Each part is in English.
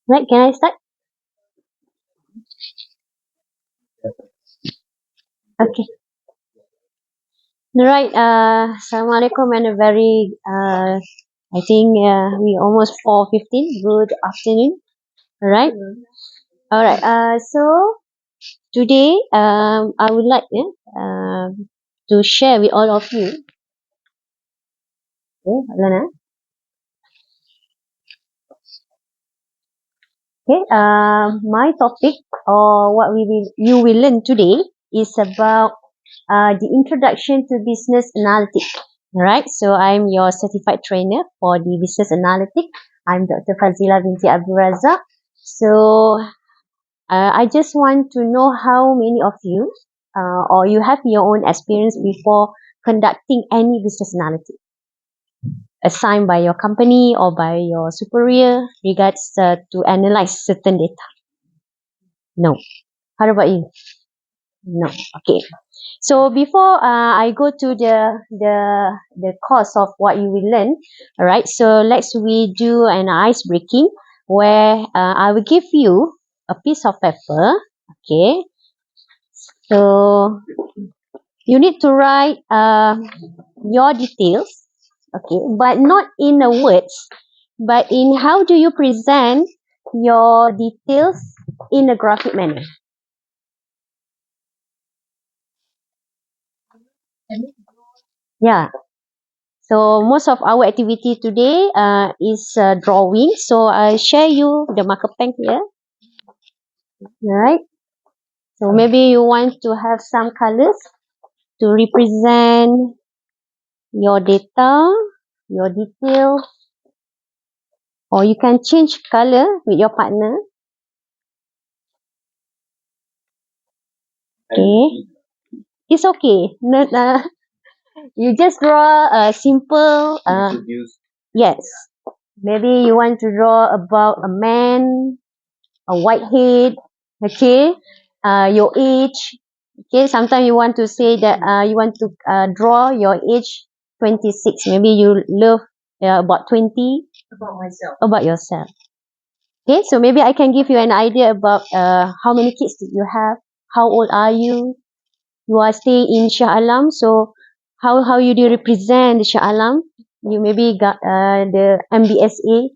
Right, can I start? Okay. Right, Assalamualaikum and a very, I think we almost 4:15. Good afternoon. Alright. Alright, so today I would like to share with all of you. Okay, Lana. Okay, my topic or what you will learn today is about the introduction to business analytics. Alright, so I'm your certified trainer for the business analytics. I'm Dr. Fazilah binti Abdul Razak. So I just want to know how many of you or you have your own experience before conducting any business analytics assigned by your company or by your superior regards to analyze certain data. No. How about you? No. Okay. So before I go to the course of what you will learn, all right. So let's we do an ice breaking where I will give you a piece of paper. Okay. So you need to write your details. Okay, but not in the words, but in how do you present your details in a graphic manner. Yeah. So most of our activity today is drawing. So I share you the marker pen here. Right. So maybe you want to have some colors to represent your data, your detail, or you can change color with your partner. Okay. It's okay. Not, you just draw a simple. Yes. Maybe you want to draw about a man, a white head. Okay. Your age. Okay. Sometimes you want to say that you want to draw your age 26. Maybe you love about 20. About myself. About yourself. Okay. So maybe I can give you an idea about how many kids did you have? How old are you? You are staying in Shah Alam, so how you do represent the Shah Alam? You maybe got the MBSA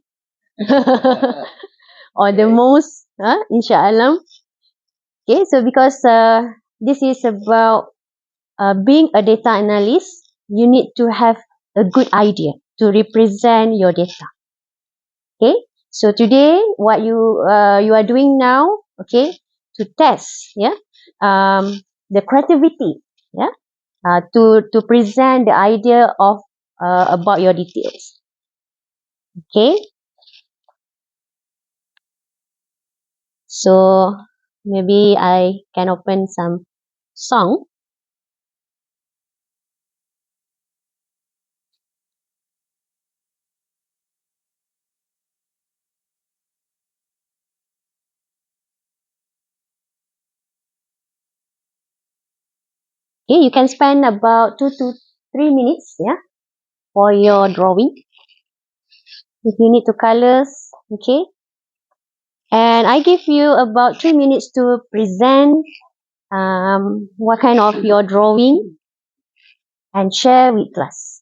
or the most in Shah Alam. Okay, so because this is about being a data analyst, you need to have a good idea to represent your data. Okay, so today what you are doing now, okay, to test, the creativity, to present the idea of about your details. Okay, so maybe I can open some song. Okay, you can spend about 2 to 3 minutes, for your drawing. If you need to colors, okay, and I give you about 3 minutes to present what kind of your drawing and share with class.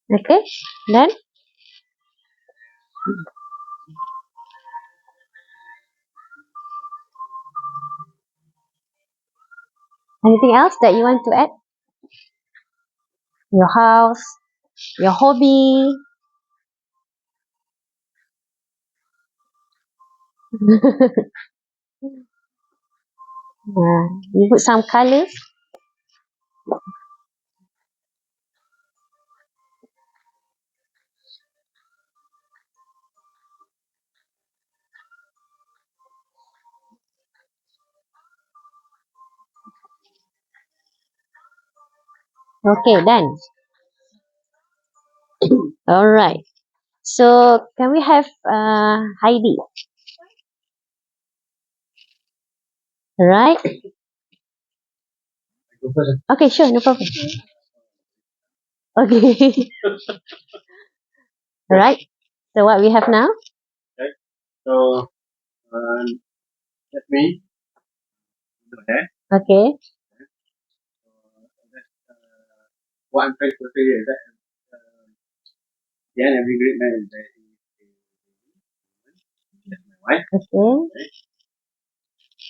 Okay, then anything else that you want to add? Your house, your hobby. You put some colors. Okay, done. All right. So can we have Heidi? Right? Okay, sure, no problem. Okay. All right. So what we have now? Okay. So that's me. Okay. Okay. What I'm trying to say is that yeah, every great man is that's my wife. Okay.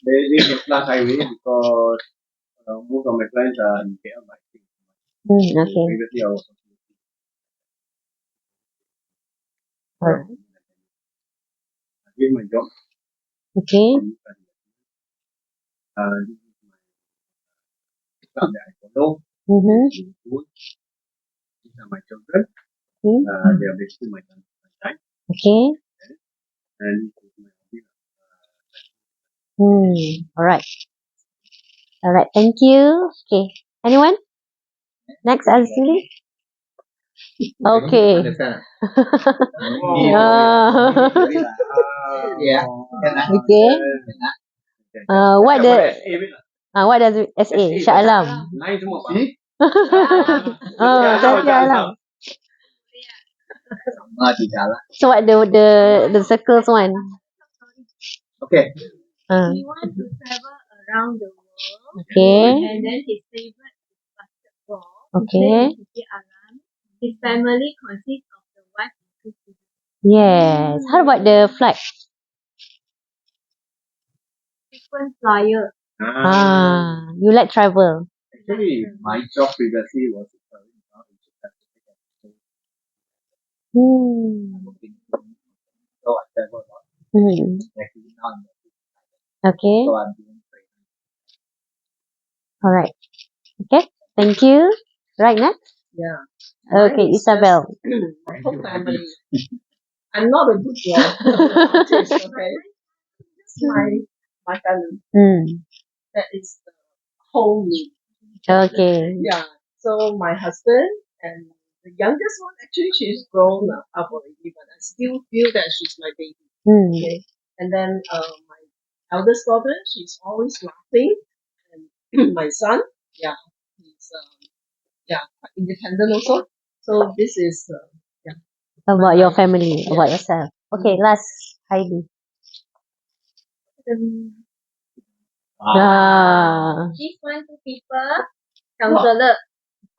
They live in Plus Highway because most of my clients are in KL, but I think Okay. previously I was All right. doing my job. Okay. This is my club that I follow. Mm-hmm. These are my children. Mm. They are basically my time. Okay. And this is my hobby. All right. All right. Thank you. Okay. Anyone? Next, Azuli. Okay. Yeah. Okay. What does it SA? Shah Alam. Lain semua, Pak. Shah Alam. Sama tidaklah. So what the circles one? Okay. He wants to travel around the world. Okay. And then his favorite is basketball. Okay. His family consists of the wife and two children. Yes. How about the flight? Frequent flyer. You like travel? Actually, my job previously was so I travel a lot. Actually, now I'm Okay. so I'm doing training. All right. Okay. Thank you. Right next. Yeah. Okay, Isabel. My whole family. I'm not a good artist, okay? It's my family. That is the whole me. Okay. Yeah. So my husband and the youngest one, actually she's grown up already, but I still feel that she's my baby. Okay. And then my eldest daughter, she's always laughing. And my son, yeah, he's quite independent also. So this is About your family, about yourself. Okay, last Heidi. These one two people, counselor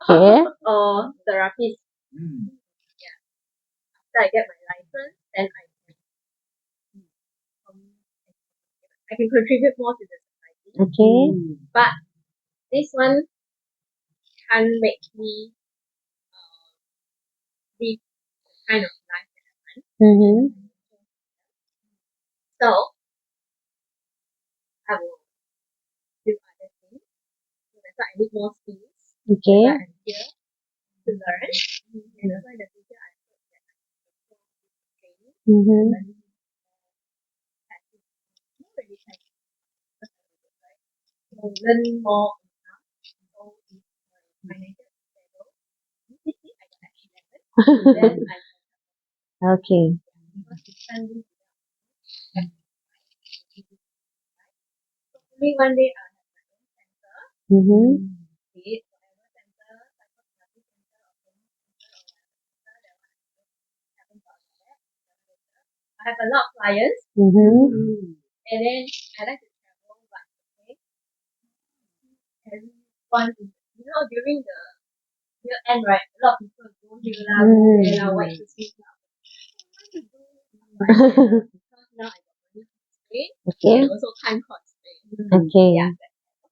Okay. or therapist. Yeah. After I get my license, then I can contribute more to the society. Okay. But this one can't make me live the kind of life that I want. So I will do other things. So that's why I need more skills. Okay. But I'm here to learn. And also in the future I hope that I can go to training. So learn more income. So if financial stable, immediately I got actually then I Okay. because it's spending hopefully one day I'll have my own center. Be it whatever center, psychotherapy center or training center or whatever center that I haven't thought of that. I have a lot of clients And then I like to travel, but okay, everyone is, during the year end, right? A lot of people go here lah, go there lah, white Christmas lah. I want to go because now I got money to stay, Okay. and also time clock stay. Okay. Yeah.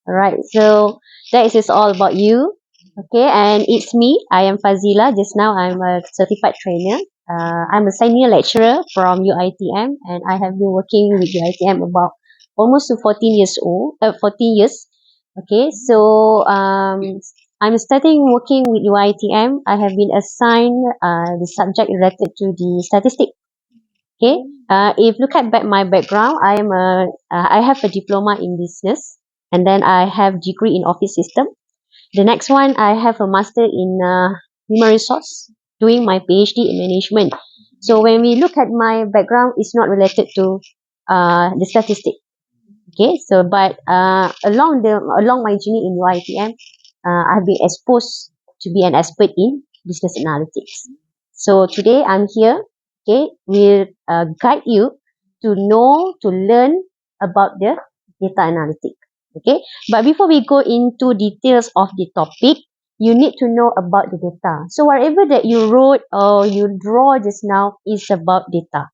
Alright, so that is all about you. Okay, and it's me. I am Fazilah. Just now I'm a certified trainer. I'm a senior lecturer from UITM, and I have been working with UITM about almost to 14 years old. 14 years. Okay, so I'm starting working with UITM. I have been assigned the subject related to the statistics. Okay. If look at my background, I have a diploma in business, and then I have degree in office system. The next one, I have a master in human resource, doing my PhD in management. So when we look at my background, it's not related to the statistic. Okay. So but along my journey in YTM, I've been exposed to be an expert in business analytics. So today I'm here. Okay, will guide you to know, to learn about the data analytics. Okay, but before we go into details of the topic, you need to know about the data. So whatever that you wrote or you draw just now is about data.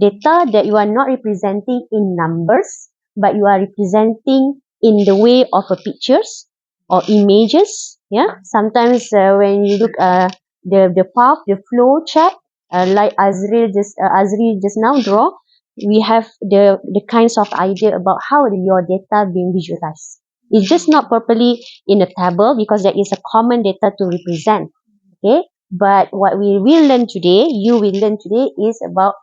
Data that you are not representing in numbers, but you are representing in the way of a pictures or images. Yeah, sometimes when you look the path, the flow chart, like Azri just now draw, we have the kinds of idea about how your data being visualized. It's just not properly in a table because there is a common data to represent. Okay, but what we will learn today, you will learn today, is about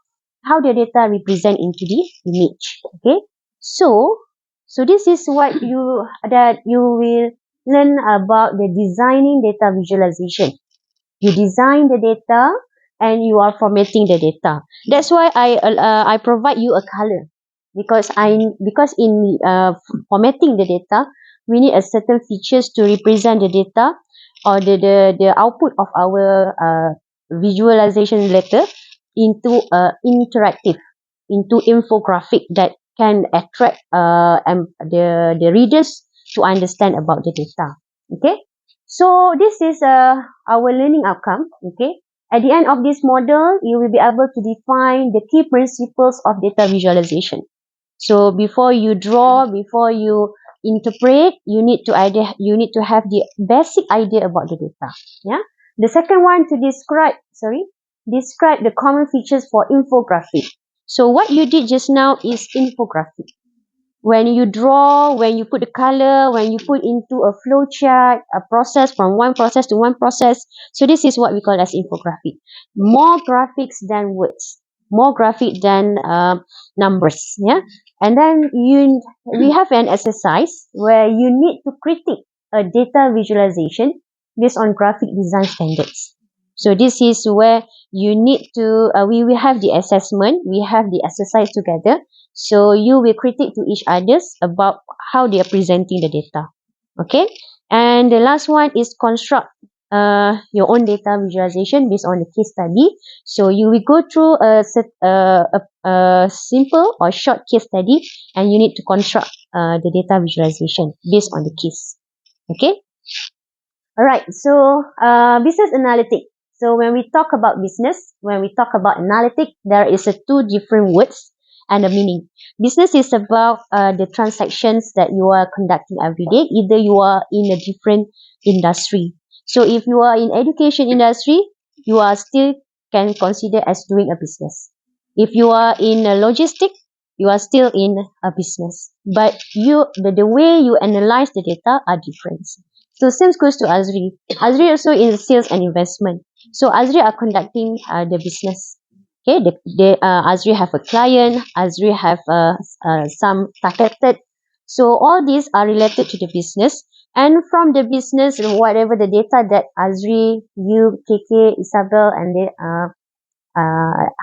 how the data represent into the image. Okay, so this is what you will learn about the designing data visualization. You design the data and you are formatting the data. That's why I provide you a color, because in formatting the data, we need a certain features to represent the data or the output of our visualization letter into interactive, into infographic that can attract the readers to understand about the data. Okay, so this is our learning outcome. Okay, at the end of this model, you will be able to define the key principles of data visualization. So before you draw, before you interpret, you need to have the basic idea about the data. Yeah. The second one, to describe the common features for infographic. So what you did just now is infographic. When you draw, when you put the color, when you put into a flow chart, a process from one process to one process. So this is what we call as infographic. More graphics than words, more graphic than numbers. Yeah, and then we have an exercise where you need to critique a data visualization based on graphic design standards. So this is where you need to. We will have the assessment. We have the exercise together. So you will critique to each others about how they are presenting the data. Okay. And the last one is construct your own data visualization based on the case study. So you will go through a simple or short case study, and you need to construct the data visualization based on the case. Okay. All right. So business analytic. So when we talk about business, when we talk about analytic, there is two different words and a meaning. Business is about the transactions that you are conducting every day. Either you are in a different industry. So if you are in education industry, you are still can consider as doing a business. If you are in a logistic, you are still in a business. But the way you analyze the data are different. So same goes to Azri. Azri also in sales and investment. So Azri are conducting the business. Okay, Azri have a client. Azri have some targeted. So all these are related to the business. And from the business, whatever the data that Azri, you, KK, Isabel, and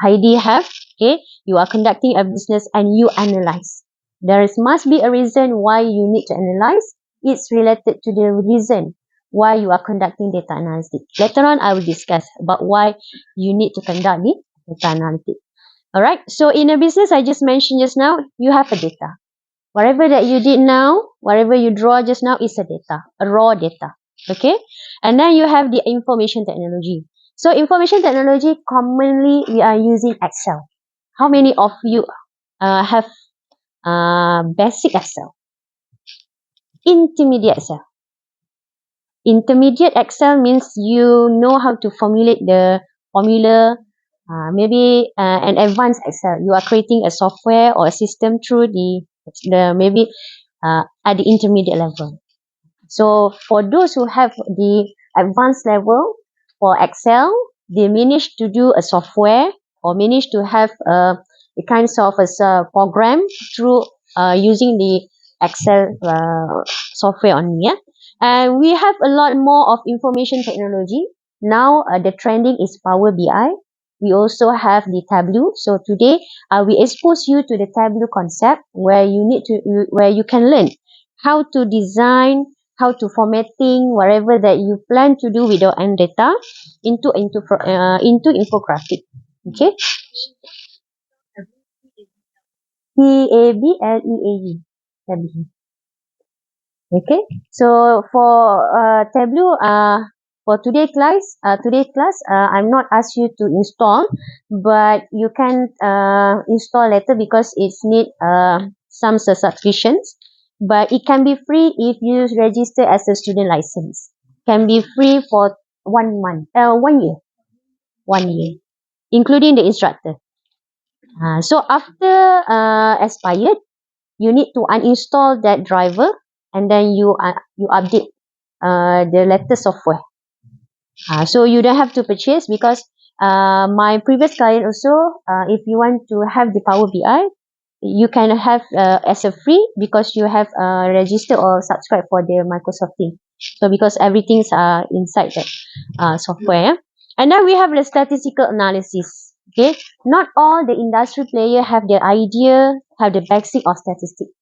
Heidi have, okay, you are conducting a business and you analyze. Must be a reason why you need to analyze. It's related to the reason why you are conducting data analysis. Later on, I will discuss about why you need to conduct the data analysis. Alright, so in a business, I just mentioned just now, you have a data. Whatever that you did now, whatever you draw just now is a data, a raw data. Okay? And then you have the information technology. So information technology, commonly we are using Excel. How many of you have basic Excel? Intermediate Excel. Intermediate Excel means you know how to formulate the formula. Maybe an advanced Excel, you are creating a software or a system through the maybe at the intermediate level. So for those who have the advanced level for Excel, they manage to do a software or manage to have a kinds of a program through using the Excel software only. Yeah? And we have a lot more of information technology. Now the trending is Power BI. We also have the Tableau. So today we expose you to the Tableau concept where where you can learn how to design, how to formatting whatever that you plan to do with your own data into infographic. Okay, Tableau. Tableau. Okay, so for Tableau, for today's class, I'm not asked you to install, but you can install later because it's need some subscriptions. But it can be free if you register as a student license. Can be free for 1 month, 1 year, 1 year, including the instructor. So after expired, you need to uninstall that driver and then you update the latest software. So you don't have to purchase because my previous client also, if you want to have the Power BI, you can have as a free because you have registered or subscribed for the Microsoft team. So because everything's inside that software. Yeah? And then we have the statistical analysis. Okay, not all the industry player have the idea, have the basic of statistics.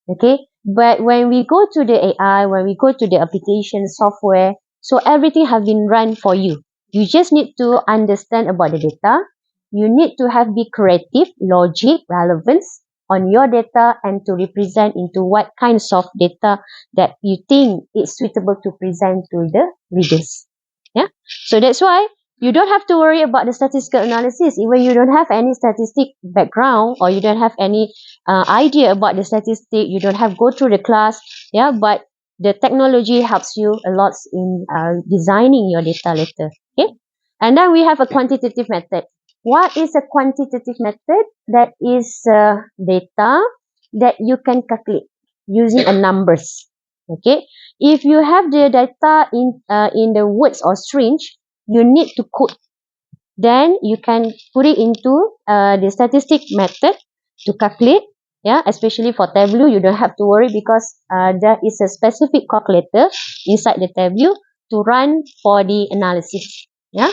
Okay, but when we go to the AI, when we go to the application software, so everything have been run for you. You just need to understand about the data. You need to have be creative, logic, relevance on your data and to represent into what kinds of data that you think is suitable to present to the readers. Yeah, so that's why you don't have to worry about the statistical analysis. Even you don't have any statistic background or you don't have any idea about the statistic, you don't have go through the class. Yeah, but the technology helps you a lot in designing your data later. Okay, and then we have a quantitative method. What is a quantitative method? That is data that you can calculate using a numbers. Okay, if you have the data in the words or strings, you need to code. Then you can put it into the statistic method to calculate. Yeah, especially for Tableau, you don't have to worry because there is a specific calculator inside the Tableau to run for the analysis. Yeah,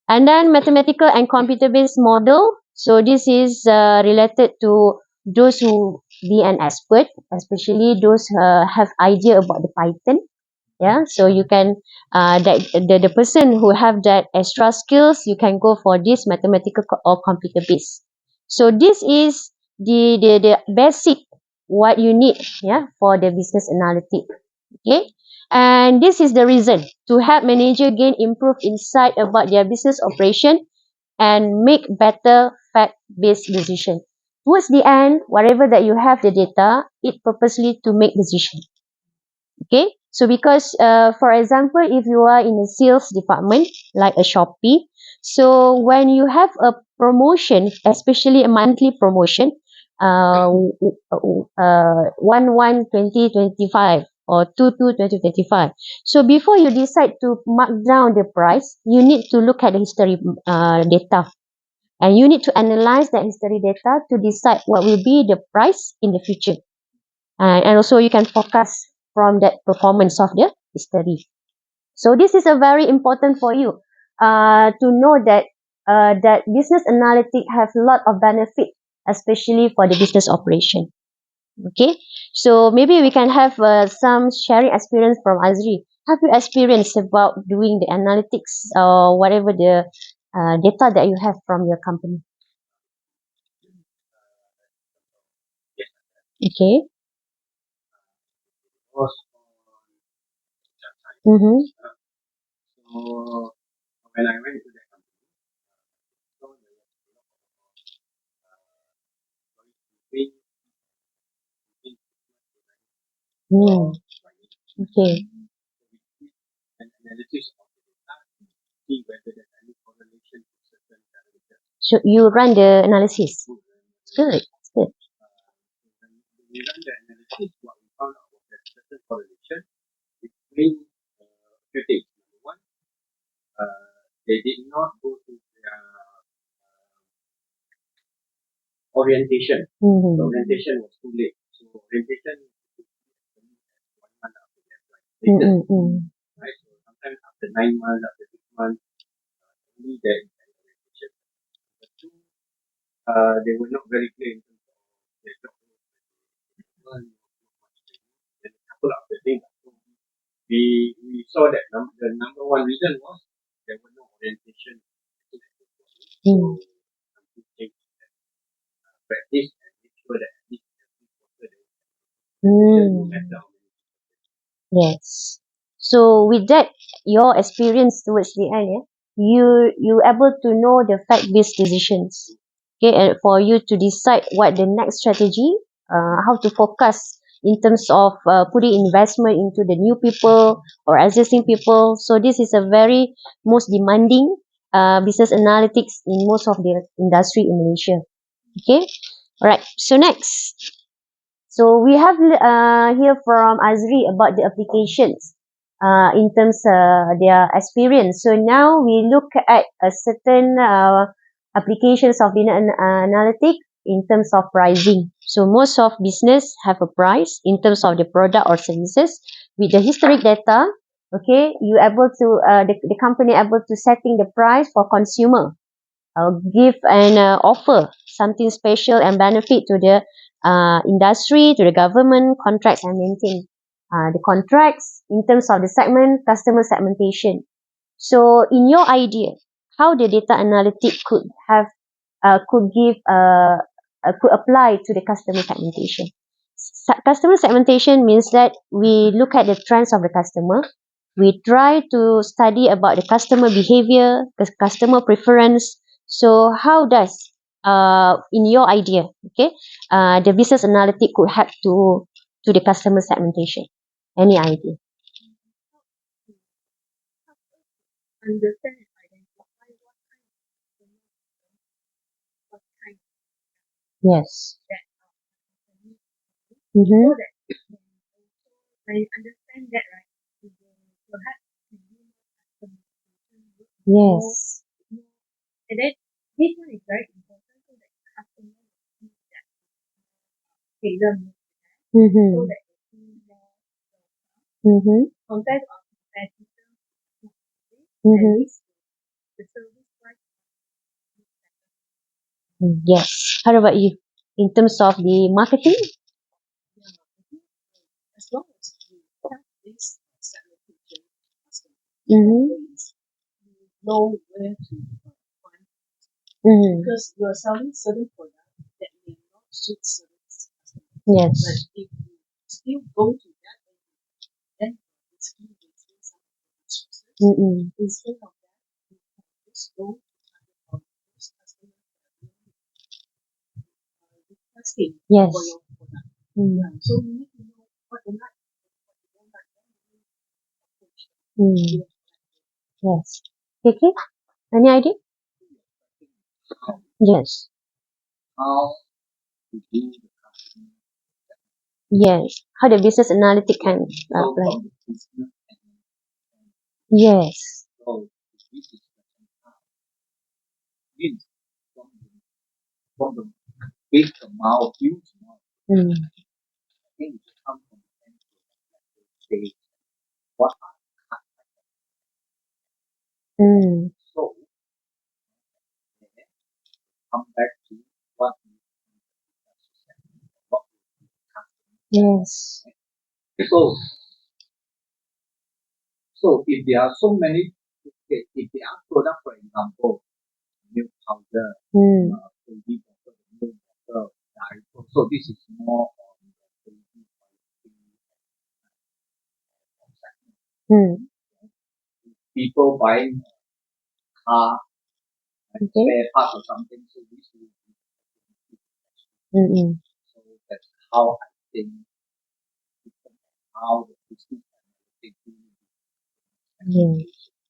and then mathematical and computer-based model. So this is related to those who be an expert, especially those have idea about the Python. Yeah, so you can that the person who have that extra skills, you can go for this mathematical or computer based. So this is the basic what you need, yeah, for the business analytic. Okay, and this is the reason to help manager gain improve insight about their business operation and make better fact based decision. Towards the end, whatever that you have the data, it purposely to make decision. Okay, so because for example, if you are in a sales department like a Shopee, so when you have a promotion, especially a monthly promotion, 1/1/2025 or 2/2/2025, so before you decide to mark down the price, you need to look at the history data, and you need to analyze that history data to decide what will be the price in the future. And also you can focus from that performance of the study. So this is a very important for you to know that that business analytics have a lot of benefit, especially for the business operation. Okay, so maybe we can have some sharing experience from Azri. Have you experienced about doing the analytics or whatever the data that you have from your company? Okay. was on that time. Mm-hmm. So when I went to that company, so there was a lot of between Mm. Okay. an analysis of the data to see whether there's any correlation to certain parameters. So you run the analysis. It's good. It's good. When we ran the analysis, what we found out was that certain correlation between few things. Number one, they did not go to their orientation. The Mm-hmm. orientation was too late. So orientation is only 1 month after they apply. Later, Mm-hmm. right? So sometimes after 9 months, after 6 months, only there is an orientation. But two, they were not very clear in terms of their job roles. Then a couple of the things. So we saw that the number one reason was there was no orientation. So something changed that practice and make sure that at least every quarter there is no Mm. matter how many people. Yes. So with that, your experience towards the end, yeah, you able to know the fact-based decisions. Okay, and for you to decide what the next strategy, how to focus in terms of putting investment into the new people or existing people. So this is a very most demanding business analytics in most of the industry in Malaysia. Okay, all right. So next. So we have here from Azri about the applications in terms their experience. So now we look at a certain applications of data analytic in terms of pricing. So most of business have a price in terms of the product or services with the historic data. Okay, you able to the company able to setting the price for consumer, give an offer something special and benefit to the industry, to the government, contracts and maintain the contracts in terms of the segment, customer segmentation. So, in your idea, how the data analytic could have could give could apply to the customer segmentation. Customer segmentation means that we look at the trends of the customer. We try to study about the customer behavior, the customer preference. So how does, in your idea, okay, the business analytic could help to the customer segmentation? Any idea? Understand and identify what kind Yes. that company Mm-hmm. so that when you understand that, right, you will perhaps can do more customization, Yes. more, and then this one is very important so that customer will see that tailor made so Mm-hmm. that they feel more Mm-hmm. compared to our competitors at Mm-hmm. least the service price Yes. How about you? In terms of the marketing? yeah, I think as long as you have this segmentation customer Mm-hmm. you know where to find Mm-hmm. because you are selling certain products that may not suit certain customers. Yes. But if you still go to that, then basically wasting some of the resources. Mm-hmm. Instead of that, you can just go to target on those customers that are really requesting Yes. for your product. Mm. Yeah. So you need to know what they like and what they don't like. Then you need to approach them. Mm. Yes. Okay. Any idea? Yes. How to do the customer Yes. How the business analytic can so apply. from the business and Yes. so this is means from the big amount, huge amount. Mm. I think it should come from the end say what are Mm. so then come back to what is what Yes. so so if there are so many okay, if there are products for example milk powder Mm. baby bottle milk bottle diaper so this is more on People buying car, Okay. spare parts or something, so this will be so that's how I think how the business analytics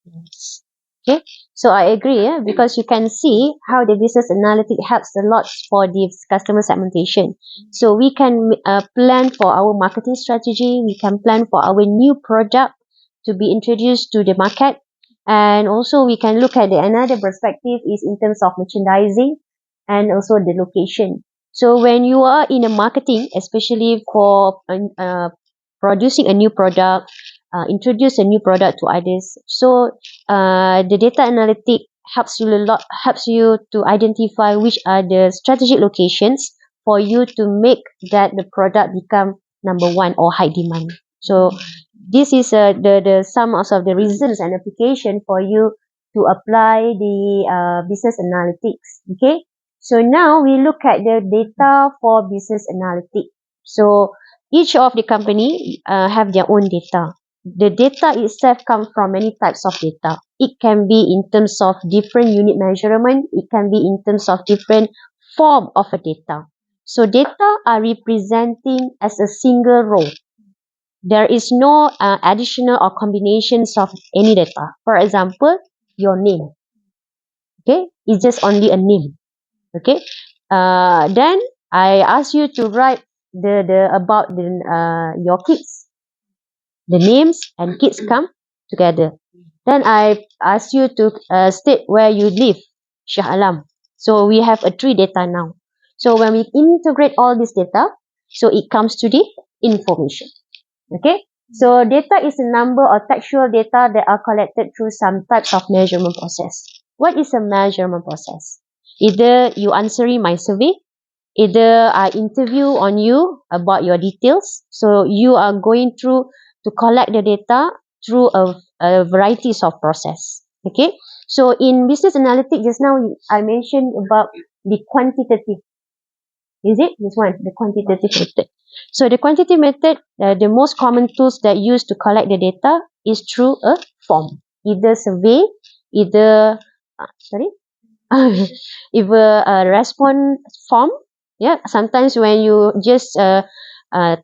Yes. Okay, so I agree, because you can see how the business analytics helps a lot for the customer segmentation. So we can plan for our marketing strategy, we can plan for our new product to be introduced to the market, and also we can look at another perspective is in terms of merchandising and also the location. So when you are in a marketing, especially for producing a new product, introduce a new product to others. So the data analytic helps you to identify which are the strategic locations for you to make that the product become number one or high demand. So this is the some of the reasons and application for you to apply the business analytics. Okay, so now we look at the data for business analytics. So each of the company have their own data. The data itself comes from many types of data. It can be in terms of different unit measurement. It can be in terms of different form of a data. So data are representing as a single row. There is no additional or combinations of any data. For example, your name. Okay, it's just only a name. Okay, then I ask you to write the about your kids. The names and kids come together. Then I ask you to state where you live, Shah Alam. So we have a three data now. So when we integrate all this data, so it comes to the information. Okay. So data is a number or textual data that are collected through some types of measurement process. What is a measurement process? Either you answering my survey, either I interview on you about your details. So you are going through to collect the data through a varieties of process. Okay. So in business analytics, just now I mentioned about the quantitative. Is it this one, the quantitative method? So the quantitative method, the most common tools that used to collect the data is through a form, either survey, either sorry, either a response form. Yeah, sometimes when you just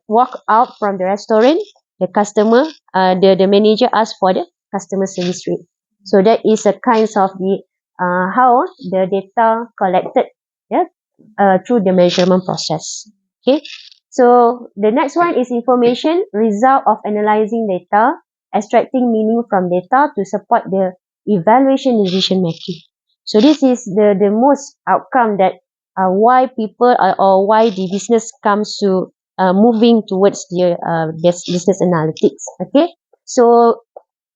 walk out from the restaurant, the customer, the manager asks for the customer service rate. So that is a kind of the how the data collected, yeah, through the measurement process. Okay, so the next one is information, result of analyzing data, extracting meaning from data to support the evaluation decision making. So this is the most outcome that why people or why the business comes to moving towards the business analytics. Okay, so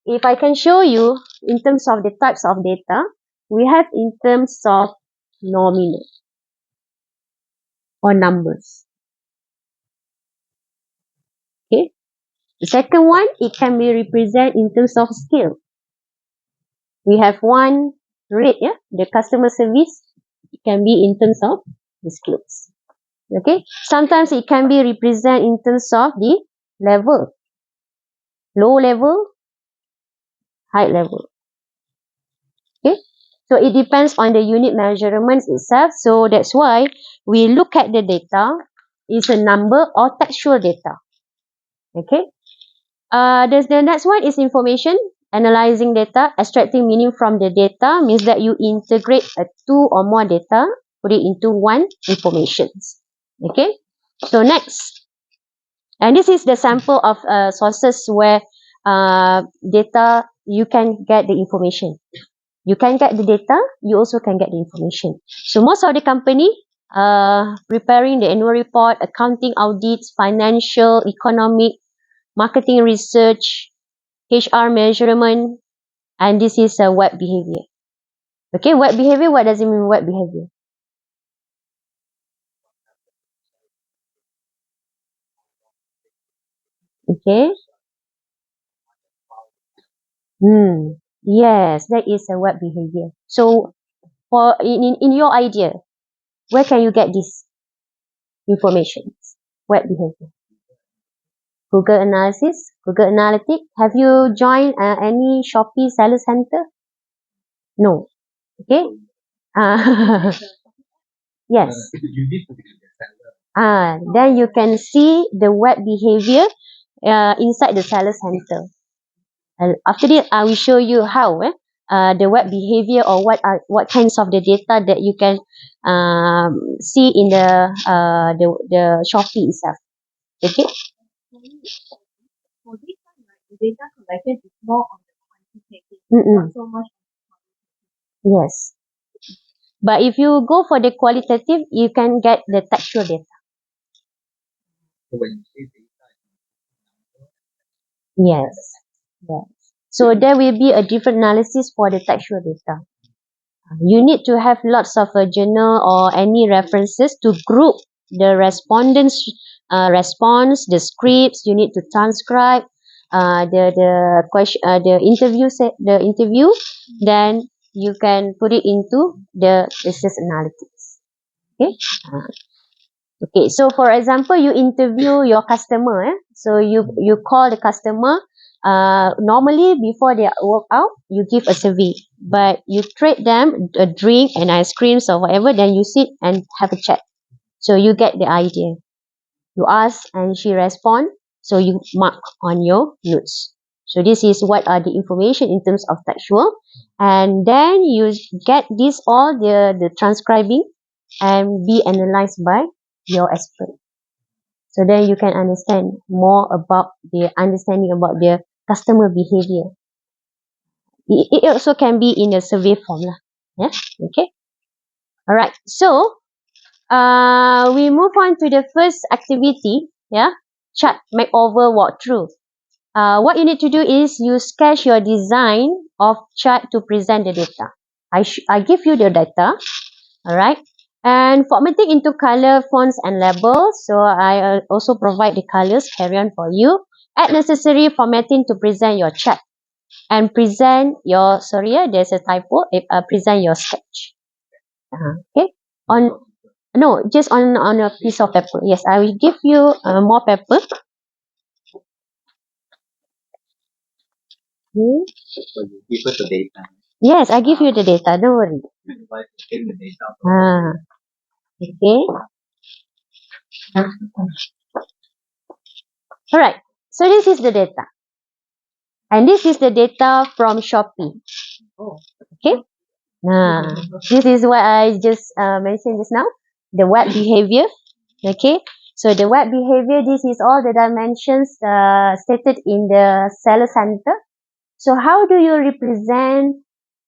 if I can show you in terms of the types of data, we have in terms of nominal or numbers. Okay, the second one, it can be represented in terms of scale. We have one rate, yeah, the customer service. It can be in terms of the skills. Okay, sometimes it can be represented in terms of the level, low level, high level. Okay, so it depends on the unit measurements itself. So that's why we look at the data is a number or textual data. Okay, the next one is information, analyzing data, extracting meaning from the data means that you integrate two or more data, put it into one information. Okay, so next, and this is the sample of sources where data you can get the information. You can get the data, you also can get the information. So most of the company preparing the annual report, accounting audits, financial, economic, marketing research, HR measurement, and this is a web behavior. Okay, web behavior, what does it mean web behavior? Okay. Yes, that is a web behavior. So for in your idea, where can you get this information? Web behavior. Google Analysis, Google Analytics. Have you joined any Shopee Seller Center? No. Okay. Yes. You need to be the seller. Then you can see the web behavior inside the Seller Center. After that, I will show you how the web behavior or what kinds of the data that you can see in the Shopee itself. Okay. For this one, right, the data collection is more on the quantitative, Mm-mm. not so much. Yes. But if you go for the qualitative, you can get the textual data. So when you say data, Yes. Yes. So there will be a different analysis for the textual data. You need to have lots of a journal or any references to group the respondents' response, the scripts. You need to transcribe the question, the interview. Then you can put it into the business analytics. Okay. Okay. So for example, you interview your customer. So you call the customer. Normally before they work out, you give a survey, but you trade them a drink and ice creams or whatever. Then you sit and have a chat. So you get the idea. You ask and she respond. So you mark on your notes. So this is what are the information in terms of textual, and then you get this all the transcribing and be analyzed by your expert. So then you can understand more about the understanding about the customer behavior. It also can be in a survey form lah. Yeah. Okay. All right. So we move on to the first activity. Yeah. Chart makeover walkthrough. What you need to do is you sketch your design of chart to present the data. I give you the data. All right. And formatting into color, fonts, and labels. So I also provide the colors. Carry on for you. Add necessary formatting to present your chart and present your. Sorry, there's a typo. Present your sketch. Okay. On no, just on a piece of paper. Yes, I will give you more paper. Hmm? so you give us the data. Yes, I give you the data. Don't worry. You like to take the data. Okay. All right. So this is the data. And this is the data from Shopee. Okay. This is what I just mentioned just now. The web behavior. Okay. So the web behavior, this is all the dimensions stated in the seller center. So how do you represent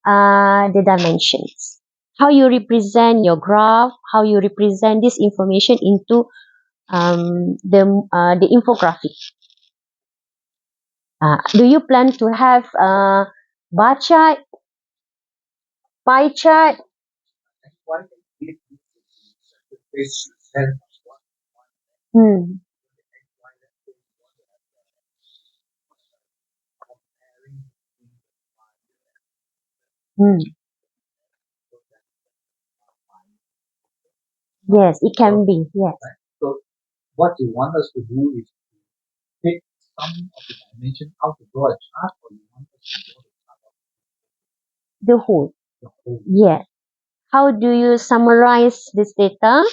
the dimensions? How you represent your graph? How you represent this information into the infographic? Do you plan to have bar chart, pie chart? Why they give this sense of what Hmm. comparing Hmm. Yes, it can be. Yes. right? So what you want us to do is to take some of the dimension out to draw a chart, or you want us to draw the chart of The whole. the whole. Yeah. How do you summarize this data?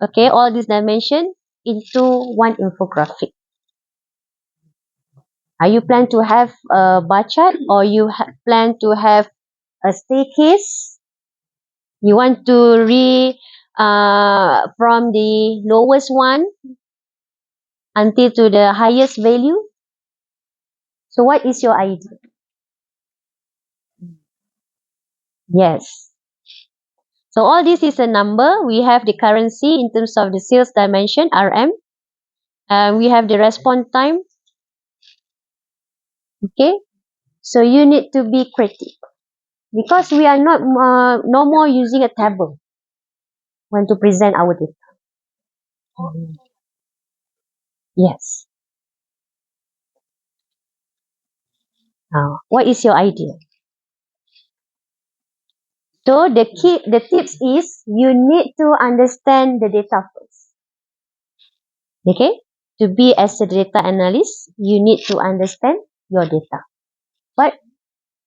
Okay, all these dimension into one infographic. Are you plan to have a bar chart or you plan to have a staircase? You want to read from the lowest one until to the highest value? So what is your idea? Yes. So all this is a number. We have the currency in terms of the sales dimension, RM. We have the response time. Okay. So you need to be creative because we are not no more using a table when to present our data. Yes. What is your idea? So the tips is you need to understand the data first. Okay? To be as a data analyst, you need to understand your data. What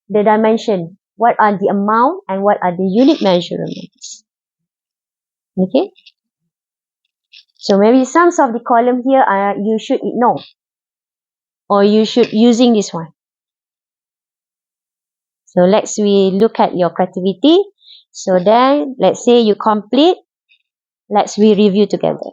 the dimension, what are the amount and what are the unit measurements. Okay. So maybe some of the column here you should ignore or you should using this one. So we look at your creativity. So then let's say you complete. We review together.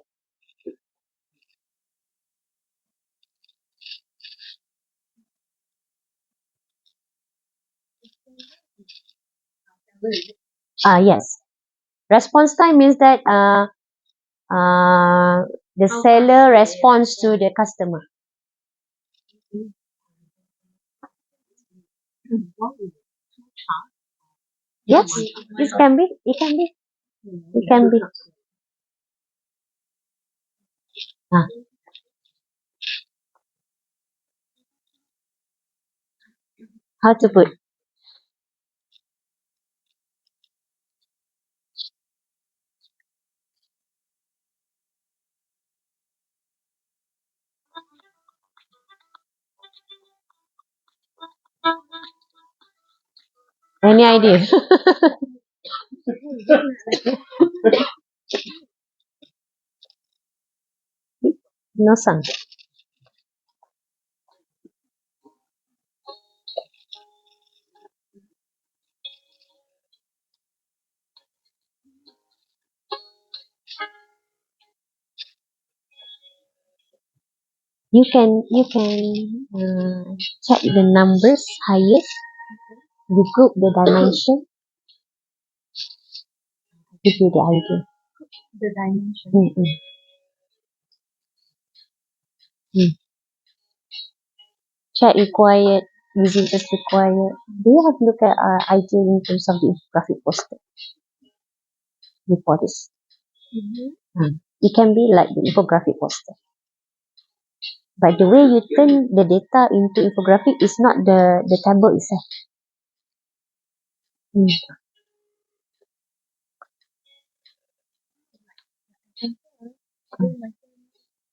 Yes. Response time means that the seller responds to the customer. Yes, it can be. It can be. It can be. Ah, how to put? Any idea? No song. You can check the numbers highest. You group the dimension. Give you the idea. The dimension. Mm-mm. Mm. Check required. Visitors required. Do you have to look at idea in terms of the infographic poster before this? It can be like the infographic poster. But the way you turn the data into infographic is not the table itself.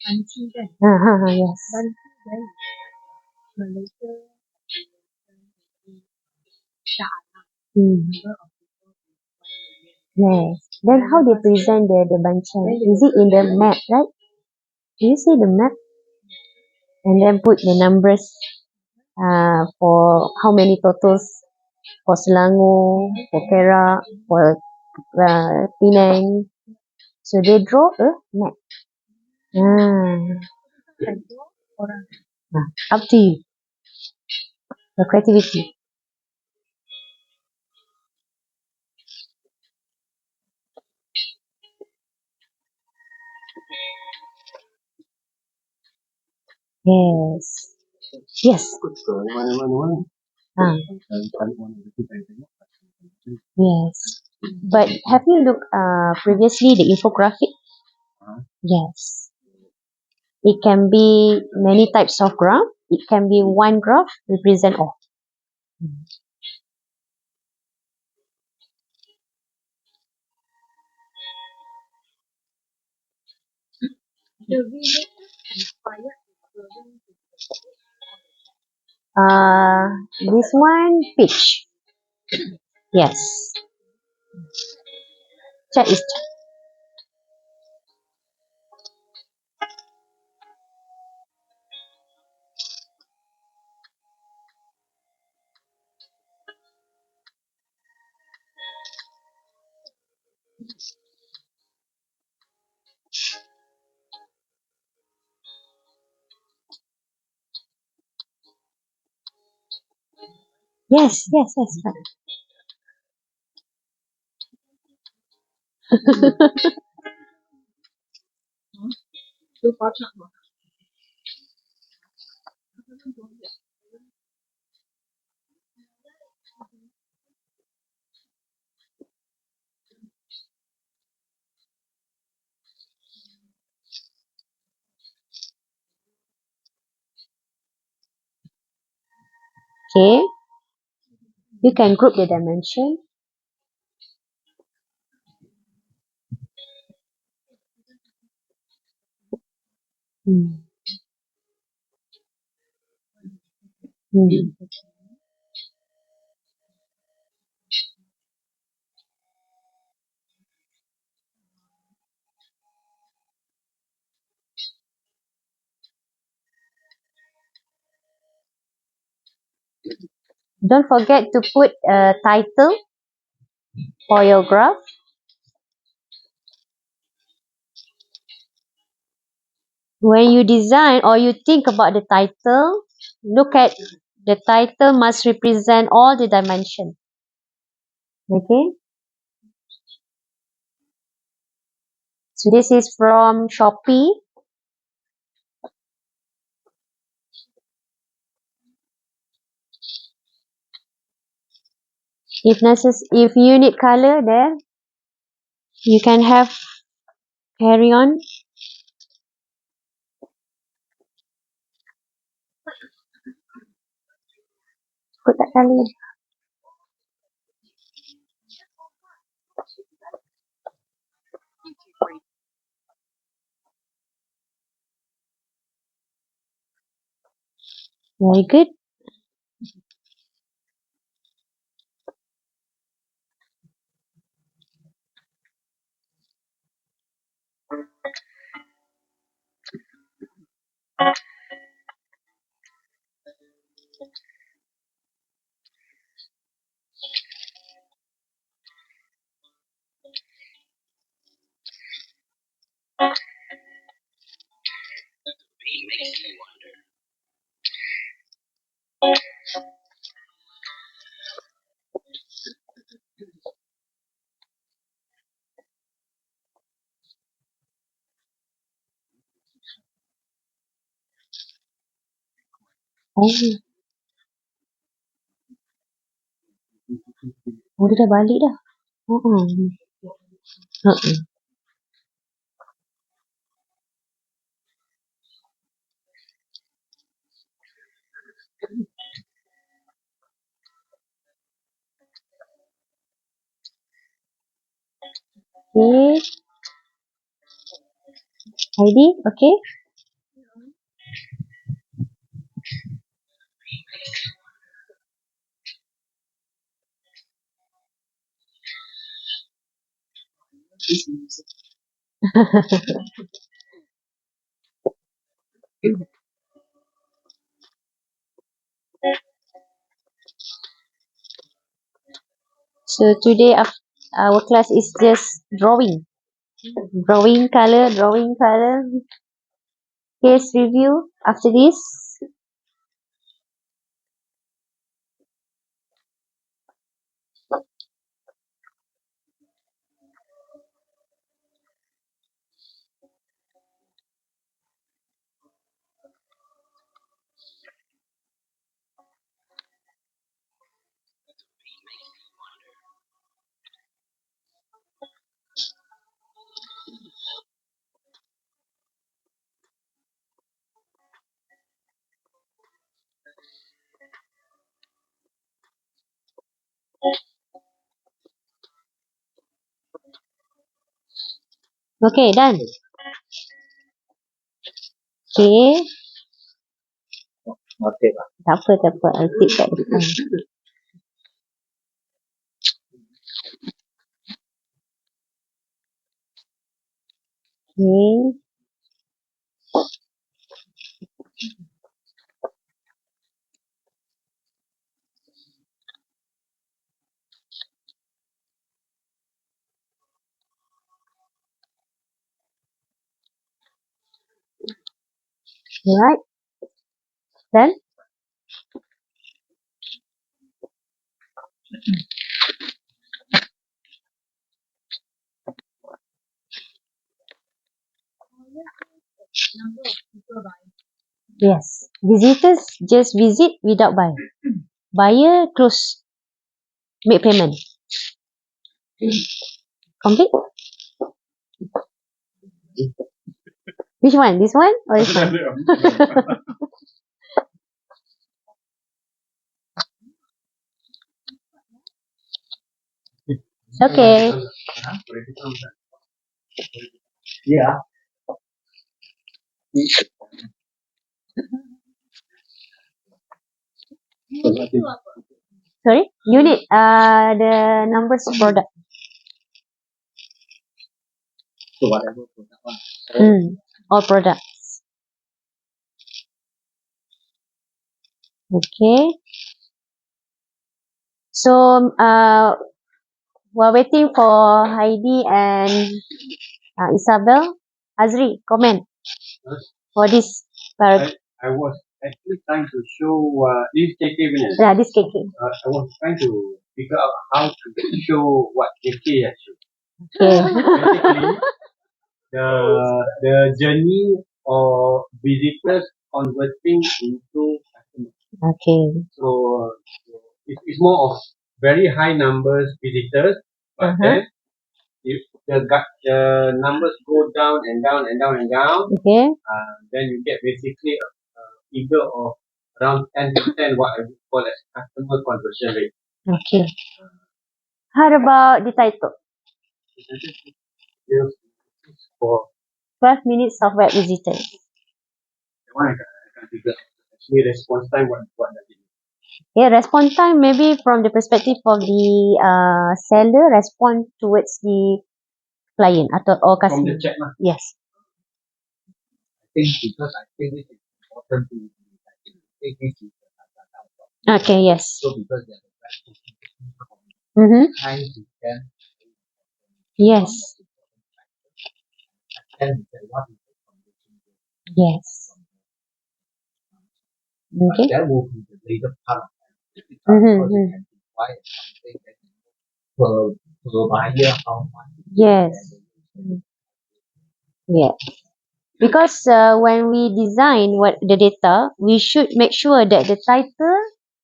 Banci kan? Yes. Banci kan? Malaysia Yes. Then how they present the banchan? Is it in the map, right? Do you see the map? And then put the numbers for how many totals for Selangor, for Perak, for Penang. So they draw a map. Up to you. The creativity. Yes. Yes. Yes. But have you looked previously the infographic? Yes. It can be many types of graph. It can be one graph represent all. The village inspired clothing This one pitch. Yes. Chat is chat. Yes, yes, yes. Right. Too far chat. Okay. You can group the dimension. Hmm. Don't forget to put a title for your graph. When you design or you think about the title, look at the title must represent all the dimension. Okay. So this is from Shopee. If you need color, then you can have carry on. Put that color. Very good. Oh, oh dia dah balik dah. Oh, uh-uh. Okay. Heidi, okay. So today our class is just drawing. Drawing color. Case review after this. Okay, done. Okay. Okay lah. Tak apa, tak apa. I'll take kat depan. Okay. Alright. Done. Number of people buying. Yes. Visitors just visit without buy. Buyer close. Make payment. Complete? Which one? This one or this one? Okay. Yeah. Unit tu apa? Sorry? Unit, the numbers product. So whatever product lah. All products. Okay. So, we're waiting for Heidi and Isabel. Azri, comment for this paragraph. I was actually trying to show this KK winner. Yeah, this KK. I was trying to figure out how to show what KK has shown. Okay. Basically, the journey of visitors converting into customers. Okay. So it's more of very high numbers visitors, but then if the numbers go down and down and down and down, Okay. then you get basically a figure of around 10%, what I would call as customer conversion rate. Okay. How about the title? For 12 minutes of web visitors. that one, I can't figure out. Actually, response time, what does it mean? Okay, response time maybe from the perspective of the seller respond towards the client or From customer. the chat lah. Yes. I think it is important to take this is Okay, yes. so because they Mm-hmm. are trying to get Yes. and what is the condition. Yes. Okay. That will be the later part of that. Mhm, Because you can buy something that per buyer how much. Yes. Yes. Because when we design the data, we should make sure that the title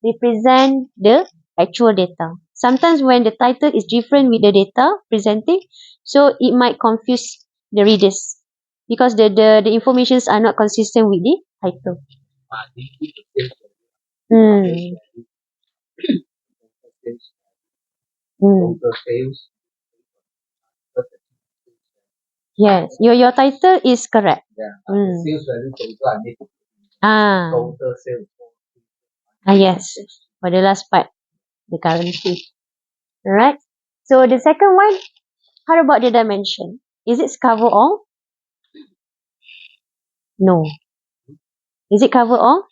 represent the actual data. Sometimes when the title is different with the data presenting, so it might confuse the readers because the informations are not consistent with the title. Mm. Mm. Yes, your title is correct. Sales value total I need Ah, total sales. yes, for the last part, the currency. Alright. So the second one, how about the dimension? Is it cover all? No. Is it cover all?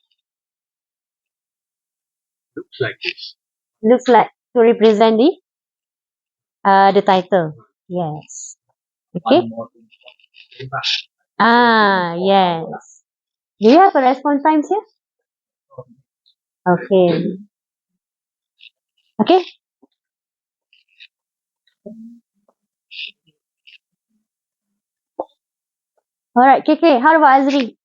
Looks like this. Looks like to represent the title. Yes. Okay. One more thing. Yes. Do you have a response times here? Okay. Okay. Alright, KK. How about Azri?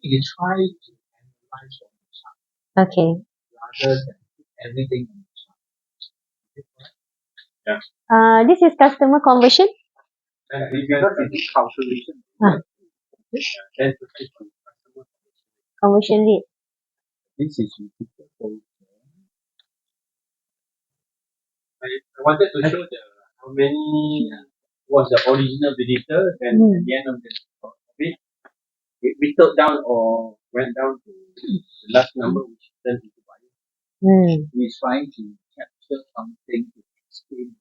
You try to analyze on the chart Okay. rather than put everything on the chart. Yeah. This is customer conversion. And because it is calculation. Ah. 10% from customer. Conversion rate. This is repeatable. I wanted to show how many was the original visitor, and at the end of it, it whittled down or went down to the last number which turned into buyer. He's trying to capture something to explain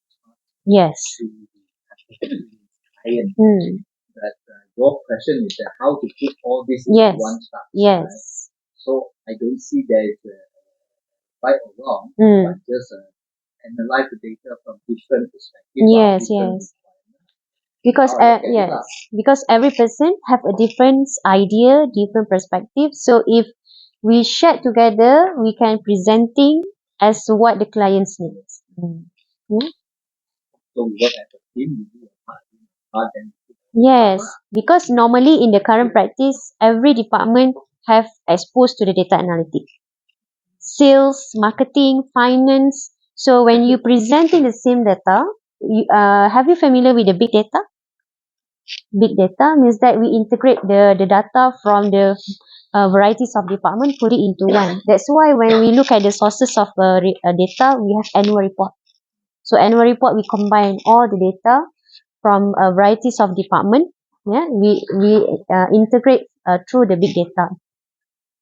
Yes. to the client. That your question is that how to put all this in one shot. Yes. Right? So I don't see there is right or wrong, but just analyze the data from different perspectives. Yes, yes. Because because every person have a different idea, different perspective. So if we share together, we can presenting as what the clients needs. So we work as a team, we do a part and Yes, because normally in the current practice, every department have exposed to the data analytics. Sales, marketing, finance. So when you presenting the same data, have you familiar with the big data? Big data means that we integrate the data from the varieties of department, put it into one. That's why when we look at the sources of data, we have annual report. So annual report, we combine all the data from varieties of department. Yeah, we integrate through the big data.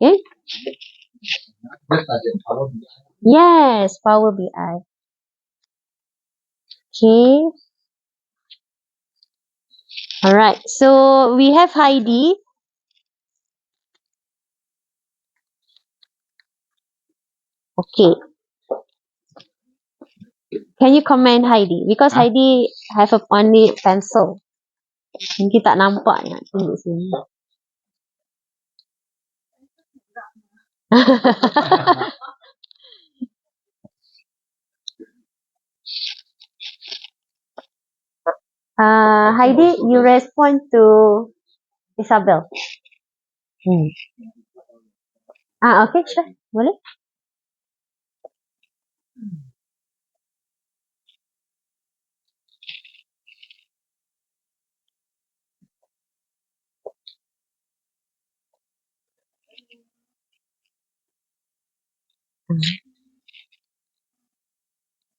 Okay. Just as in Power BI. Yes, Power BI. Okay. All right. So we have Heidi. Okay. Can you comment Heidi? Because Heidi have a only pencil. Mungkin tak nampak nak tunjuk sini. Heidi, you respond to Isabel. Okay, sure. Boleh?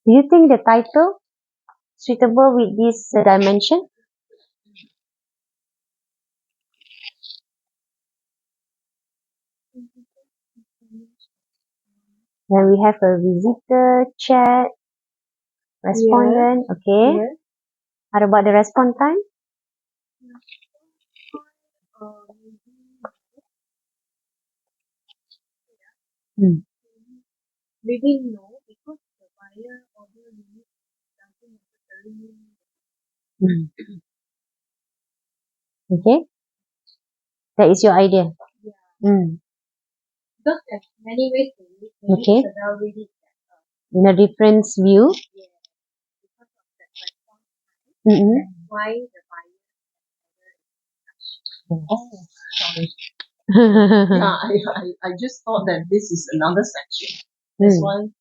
Do you think the title suitable with this dimension? Then we have a visitor, chat, respondent. Okay. Yeah. How about the response time? Maybe no, because the buyer order limit doesn't necessarily mean Okay. That is your idea. because there's many ways to read. Maybe Okay. Isabel read it better. In a different view. Yeah, because of that response, Mm-hmm. why the buyer Yeah, I just thought that this is another section. That's why,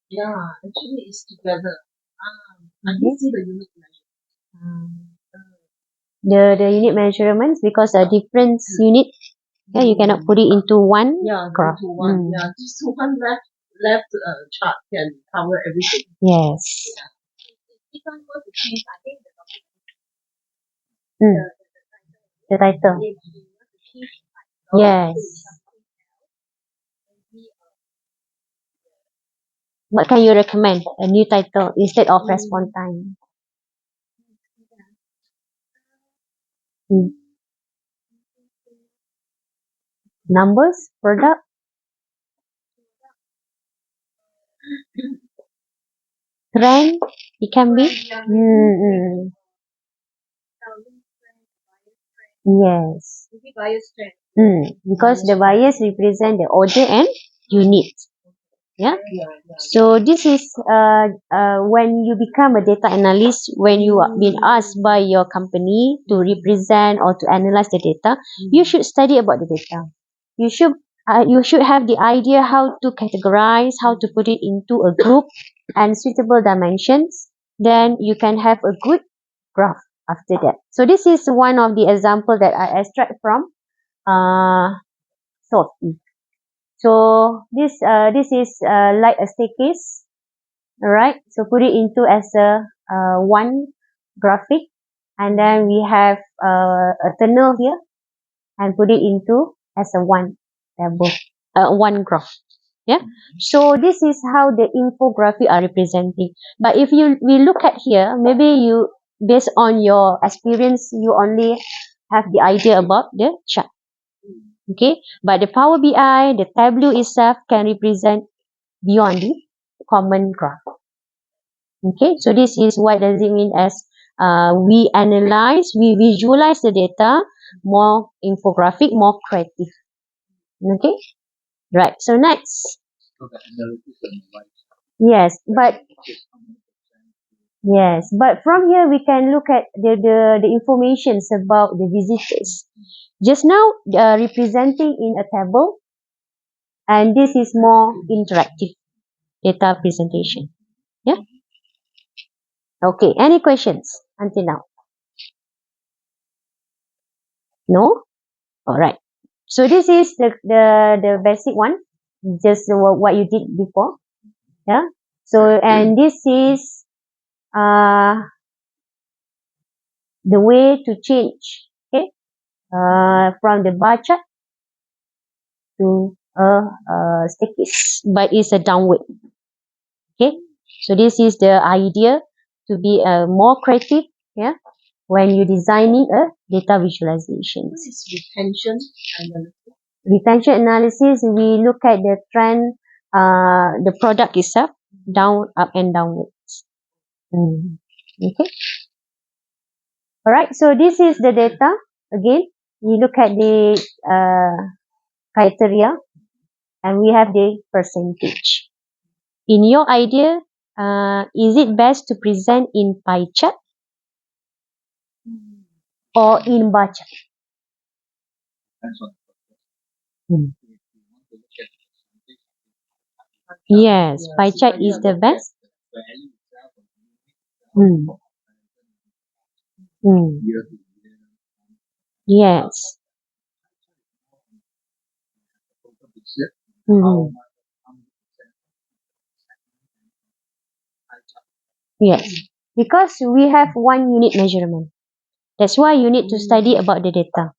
yeah, actually it's together. I didn't see the unique measure. The unit measurements because a different unit, yeah, you cannot put it into one Yeah, graph. into one. Yeah, just one left chart can cover everything. Yes. if one were to change, I think the topic The title. if you want to change the title Yes. to something else, maybe What can you recommend? A new title instead of response time. Numbers, product, trend. It can be. selling trend, buyer trend, Yes. maybe buyer's trend. Because the buyers represent the order and unit. Yeah. So this is when you become a data analyst, when you are being asked by your company to represent or to analyze the data, you should study about the data. You should have the idea how to categorize, how to put it into a group and suitable dimensions. Then you can have a good graph after that. So this is one of the example that I extract from Sophie. So this is like a staircase. Alright, so put it into as a one graphic, and then we have a tunnel here, and put it into as a one table, one graph. Yeah. So this is how the infographic are representing. But if we look at here, maybe you based on your experience, you only have the idea about the chart. Okay, but the Power BI, the Tableau itself can represent beyond the common graph. Okay, so this is what does it mean as we analyze, we visualize the data, more infographic, more creative. Okay, right. So next, So the analysis on the right yes, but is how many percent. yes, but from here we can look at the informations about the visitors. Just now, representing in a table, and this is more interactive data presentation. Yeah. Okay. Any questions until now? No. All right. So this is the basic one, just what you did before. Yeah. So and this is the way to change. Okay. From the bar chart to a staircase, but it's a downward. Okay, so this is the idea to be more creative. Yeah, when you're designing a data visualization. This is retention analysis. Retention analysis, we look at the trend, the product itself, down, up, and downwards. Okay. All right. So this is the data. Again, we look at the criteria, and we have the percentage. In your idea, is it best to present in pie chart or in bar chart? Depends on Hmm. if you want to look at the percentage, Yes, pie chart is the best. the value itself or the unit itself, Hmm. Hmm. year to year, Yes. total business, Hmm. how many percent Yes. Because we have one unit measurement. That's why you need to study about the data.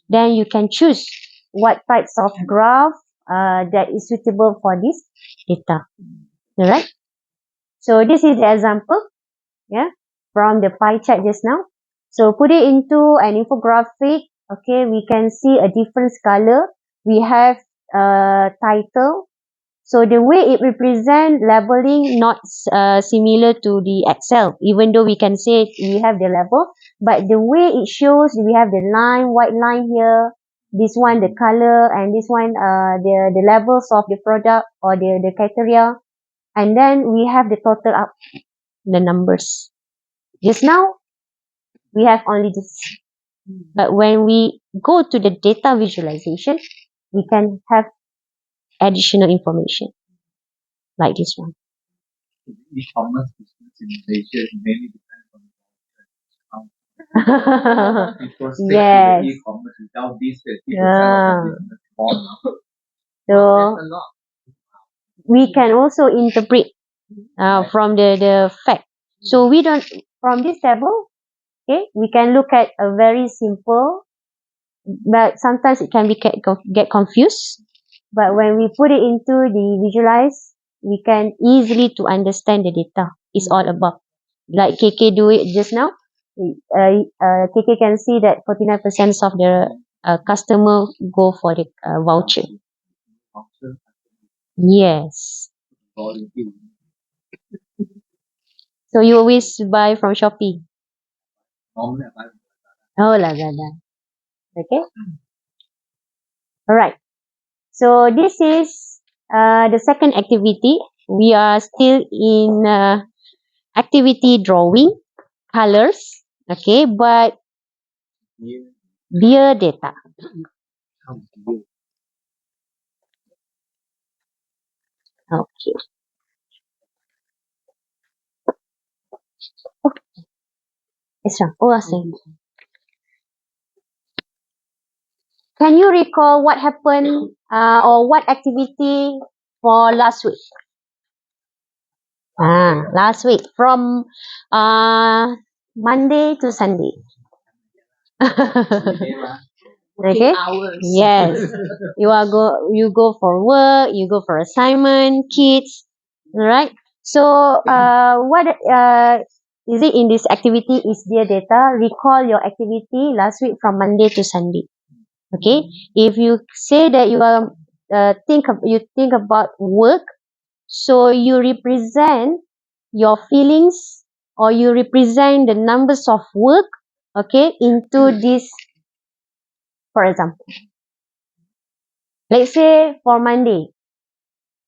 Then you can choose what types of graph that is suitable for this data. Alright? So this is the example, yeah, from the pie chart just now. So put it into an infographic. Okay, we can see a different color. We have a title. So the way it represents labeling not similar to the Excel, even though we can say we have the label, but the way it shows, we have the line, white line here, this one the color, and this one the levels of the product or the criteria, and then we have the total up, the numbers. Just now we have only this, but when we go to the data visualization, we can have additional information like this one. e-commerce business in Malaysia it mainly depends on how people stick to Yes. the e-commerce without this that people Yeah. sell the business on. So There's a lot. we can also interpret from the fact. So we don't, from this table, okay, we can look at a very simple, but sometimes it can be get confused. But when we put it into the visualize, we can easily to understand the data. It's all about. Like KK do it just now. KK can see that 49% of the customer go for the voucher. Voucher, Yes. quality. So you always buy from Shopee. Normally I buy Oh, Lazada. Okay. All right. So this is the second activity. We are still in activity drawing colors. Okay, but here, beer data. comes here. Okay. It's wrong. Oh, I see. Can you recall what happened or what activity for last week? Last week from Monday to Sunday. Working Okay. hours. Yes. You go for work, you go for assignment, kids, right? So what is it in this activity is their data. Recall your activity last week from Monday to Sunday. Okay. If you say that you are you think about work, so you represent your feelings or you represent the numbers of work, okay, into this, for example. Let's say for Monday,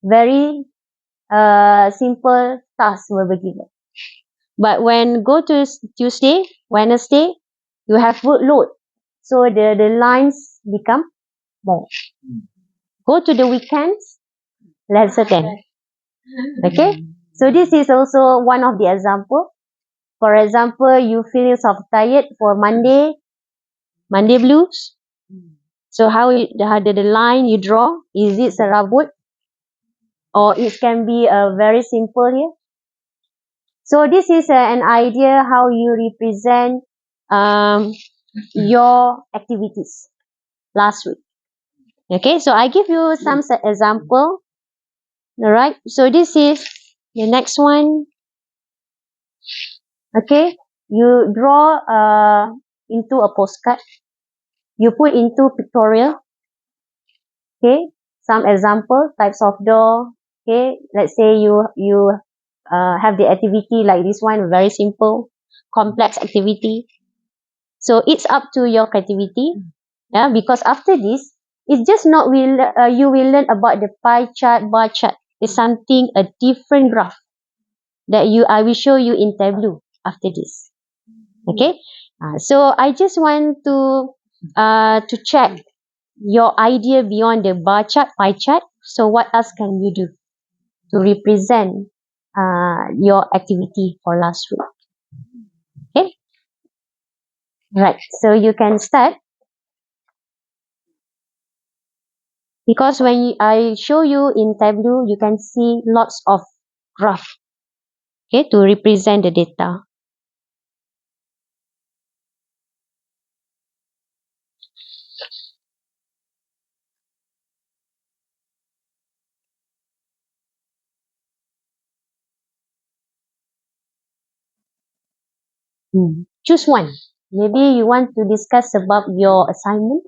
very simple tasks will be given. But when go to Tuesday, Wednesday, you have workload. So the lines become more. Go to the weekends, lesser than. Okay? So this is also one of the example. For example, you feel yourself tired for Monday, Monday blues. So how the line you draw, is it serabut? Or it can be very simple here. So this is an idea how you represent your activities last week. Okay, so I give you some example. Alright, so this is the next one. Okay, you draw into a postcard. You put into pictorial. Okay, some example types of door. Okay, let's say you have the activity like this one, very simple, complex activity. So it's up to your creativity. Yeah, because after this, it's just not you will learn about the pie chart, bar chart. It's something a different graph that I will show you in Tableau after this. Okay, so I just want to check your idea beyond the bar chart, pie chart. So what else can you do to represent your activity for last week? Okay, right. So you can start because when I show you in Tableau, you can see lots of graph. Okay, to represent the data. Choose one. Maybe you want to discuss about your assignment.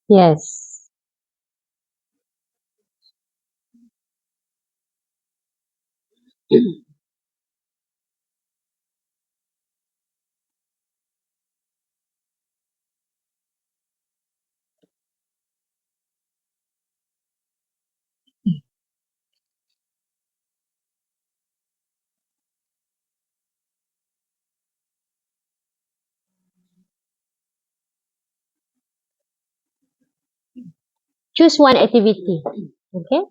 Yes. Choose one activity. Okay.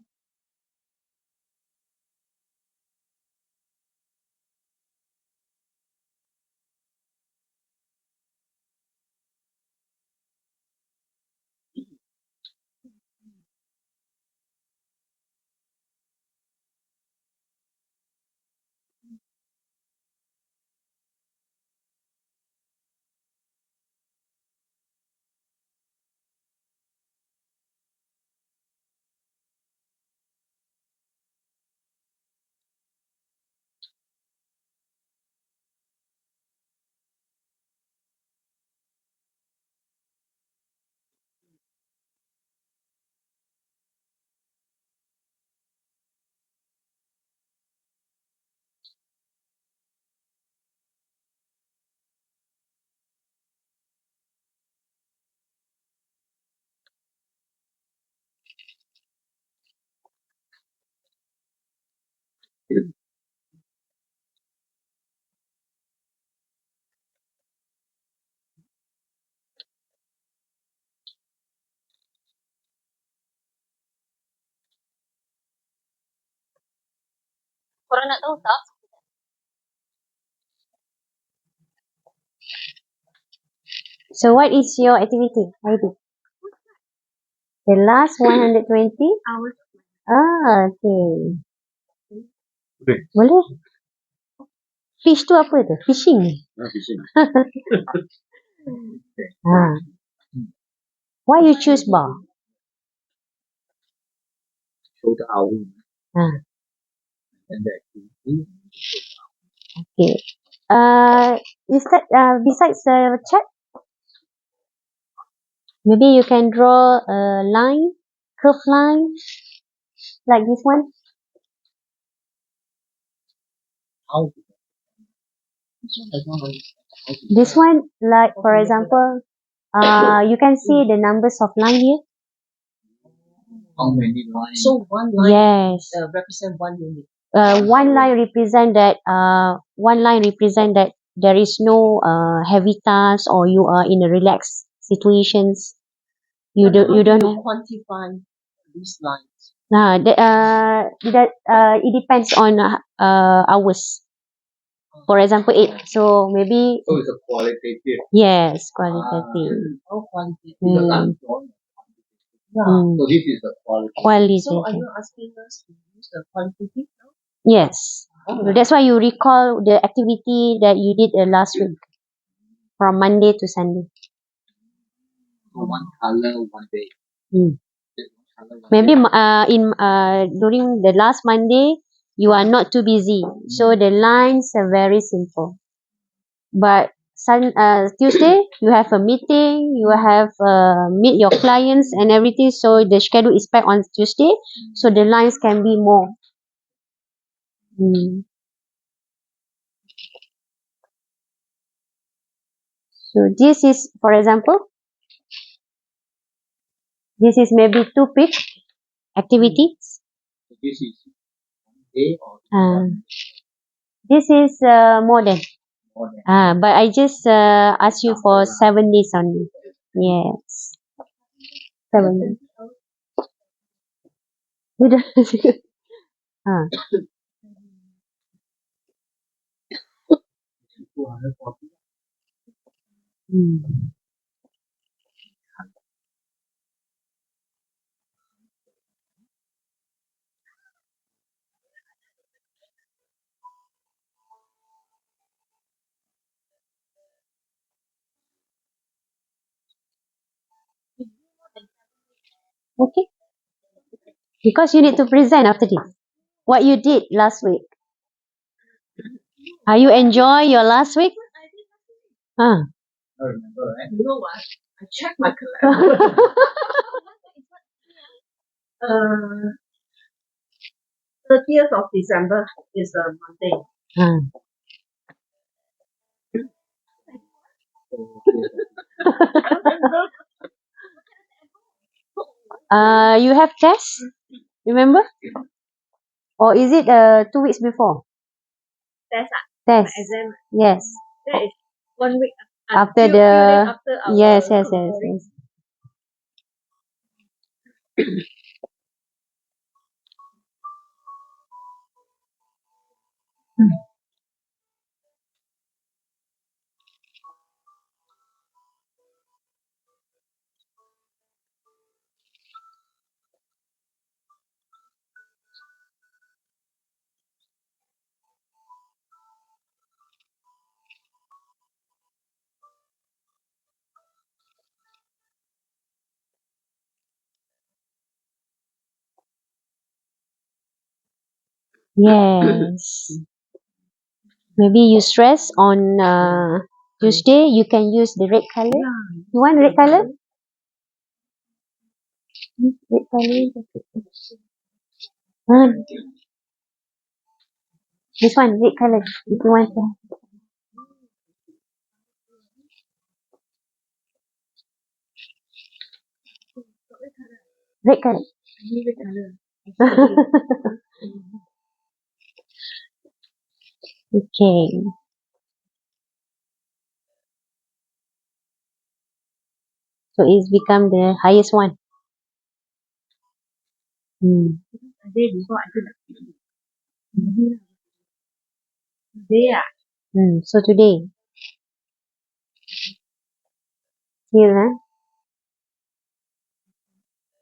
Korang nak tahu tak? So what is your activity, Heidi? The last 120? Hours. Okay. Boleh. Boleh. Fish tu apa tu? Fishing. Fishing. Why you choose bar? Show the hour Ah, and the activity. okay. Is that besides the chat? Maybe you can draw a line, curved line, like this one. How? This one, like for example, you can see the numbers of line here. How many lines? So one line Yes. represent 1 minute. One line represent that. One line represent that there is no heavy task or you are in a relaxed situations. You don't have. Quantify these lines. It depends on hours. For example, 8. So maybe So it's a qualitative. yes, qualitative. Oh, quantitative. So this is the qualitative. Qualitative. So are you asking us to use the quantitative now? Yes. So that's why you recall the activity that you did last week from Monday to Sunday. So one color, one day. Hmm. One color, one Maybe day. in during the last Monday you are not too busy, so the lines are very simple. But Tuesday you have a meeting, you have meet your clients and everything, so the schedule is packed on Tuesday, so the lines can be more. Hmm. So this is, for example, this is maybe two peak activities. So this is one day or This is more than. more than. But I just ask you for 7 days only. Yes, 7 days. You don't- ah. 240. Hmm. Okay, because you need to present after this. What you did last week. Are you enjoy your last week? Ah. I remember, right? You know what? I checked my calendar. uh, 30th of December is a Monday. Ah. So, okay. You have test, remember? Or is it 2 weeks before? Test Test. exam. Yes. That is 1 week After few days after our yes, yes, yes, conference. yes. Yes. Maybe you stress on Tuesday, you can use the red color. You want red color? Red color. Ah, this one, red color. If you want to. Red color. Okay. So it's become the highest one. Hmm. A day before I did today. So today, here, huh?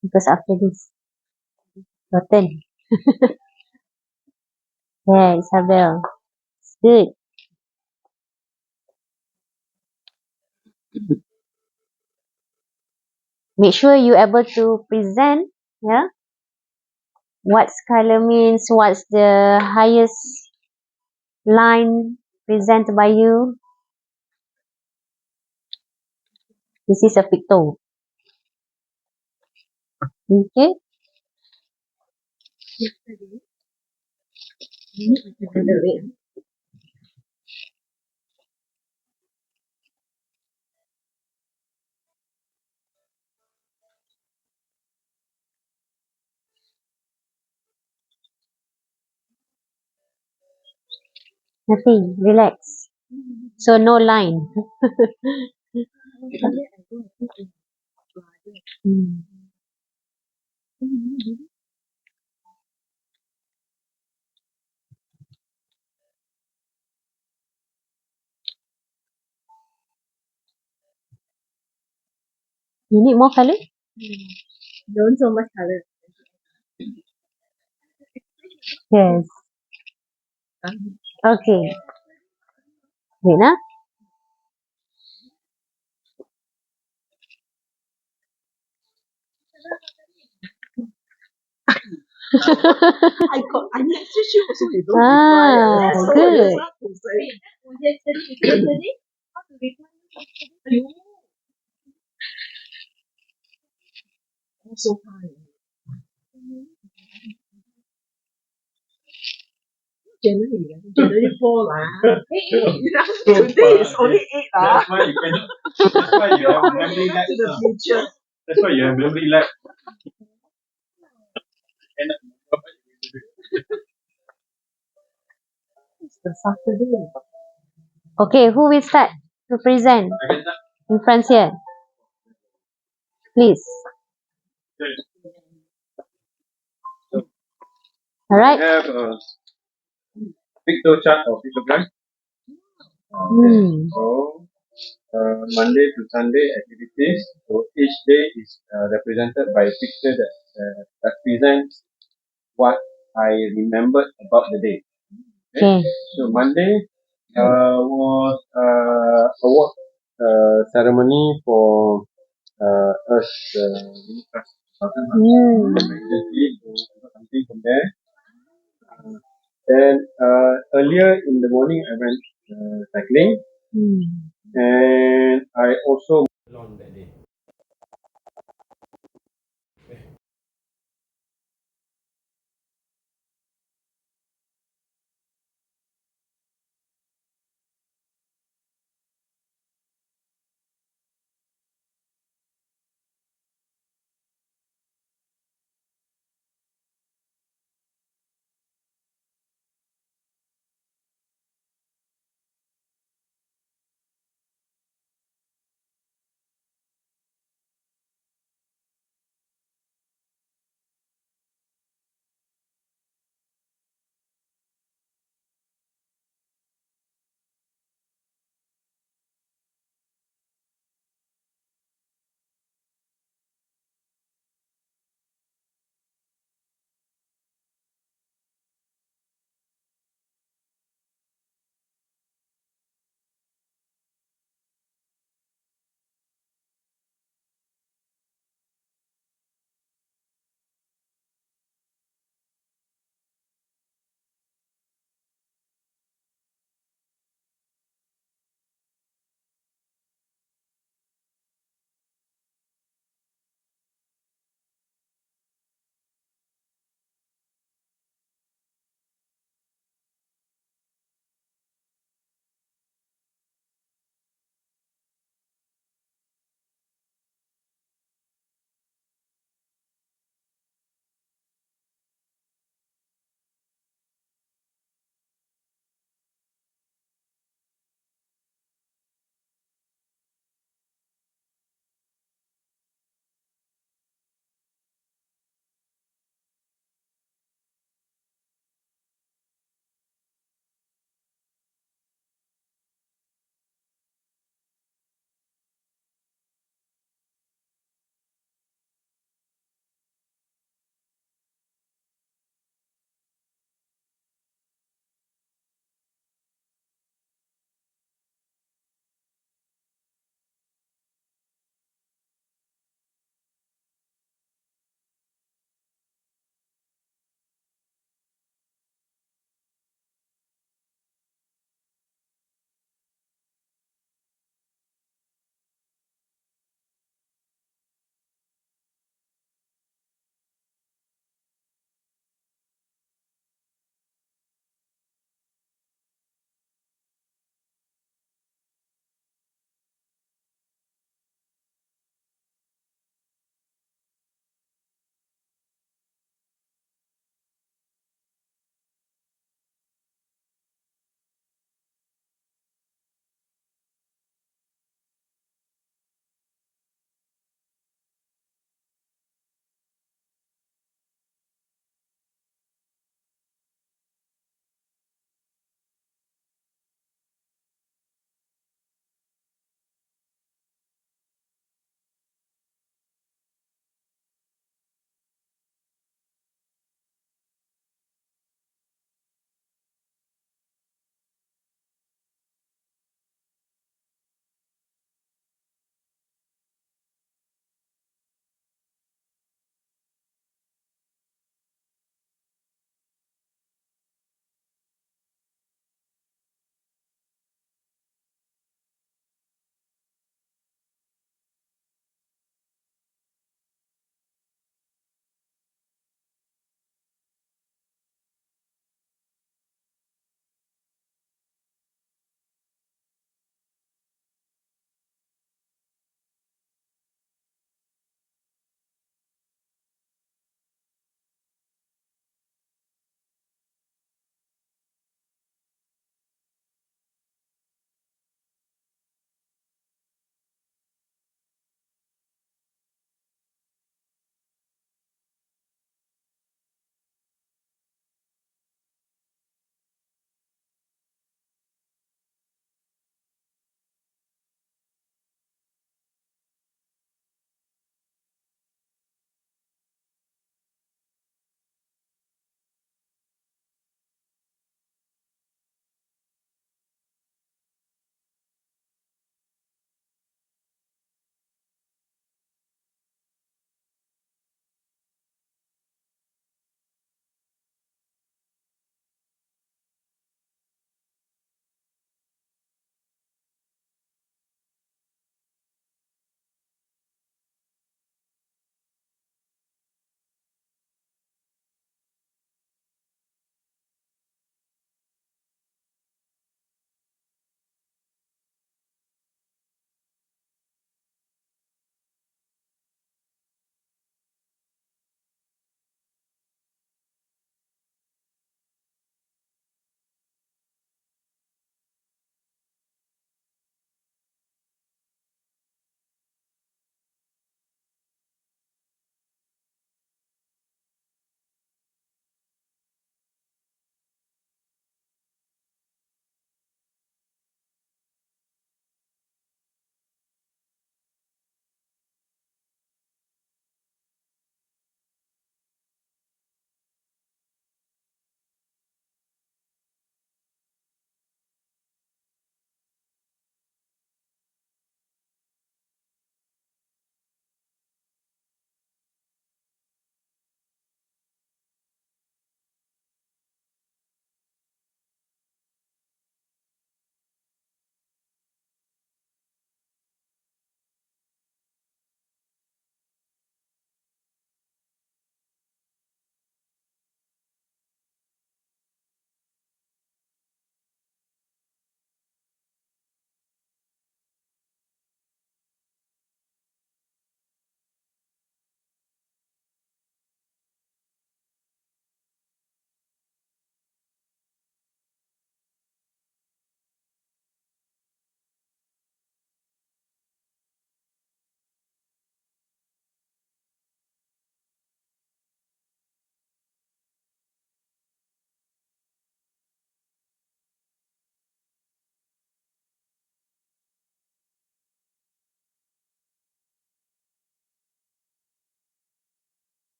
Because after this, your turn. Yeah, Isabel. It's good. Make sure you able to present, yeah, what color means, what's the highest line presented by you. This is a picto. Okay. Nothing. Relax. So no line. Hmm. You need more color? Don't so much color. Yes. Okay. Wait, nah. I message you also you don't reply. Ah, So good. it's not to say. Was yesterday? How to reply yesterday? You also fine. January 4 lah. Today is only 8 lah. That's why you cannot. That's why you have memory To lapse. the future. That's why you have memory lapse. Cannot remember what you need to do. It's the Saturday. Okay, who will start to present I can start. in France here? Please. I Alright. have a picture chart of pictogram. Hmm. So, Monday to Sunday activities. So each day is represented by a picture that represents what I remembered about the day. Okay. So Monday was award ceremony for us unit trust consultant. Hmm. Immediately to got something from there. Then earlier in the morning I went cycling, Hmm. and I also on that day.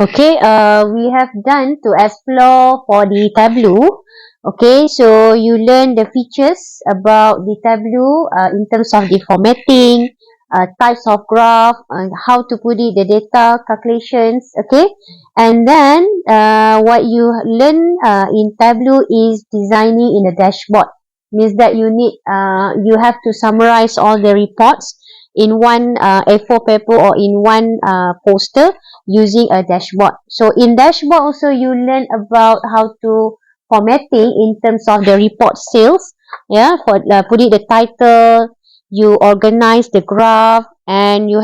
Okay, we have done to explore for the Tableau. Okay, so you learn the features about the Tableau in terms of the formatting, types of graph, how to put it, the data calculations. Okay, and then what you learn in Tableau is designing in a dashboard. Means that you have to summarize all the reports in one A4 paper or in one poster using a dashboard. So in dashboard also you learn about how to formatting in terms of the report sales. Yeah, for put it the title, you organize the graph, and you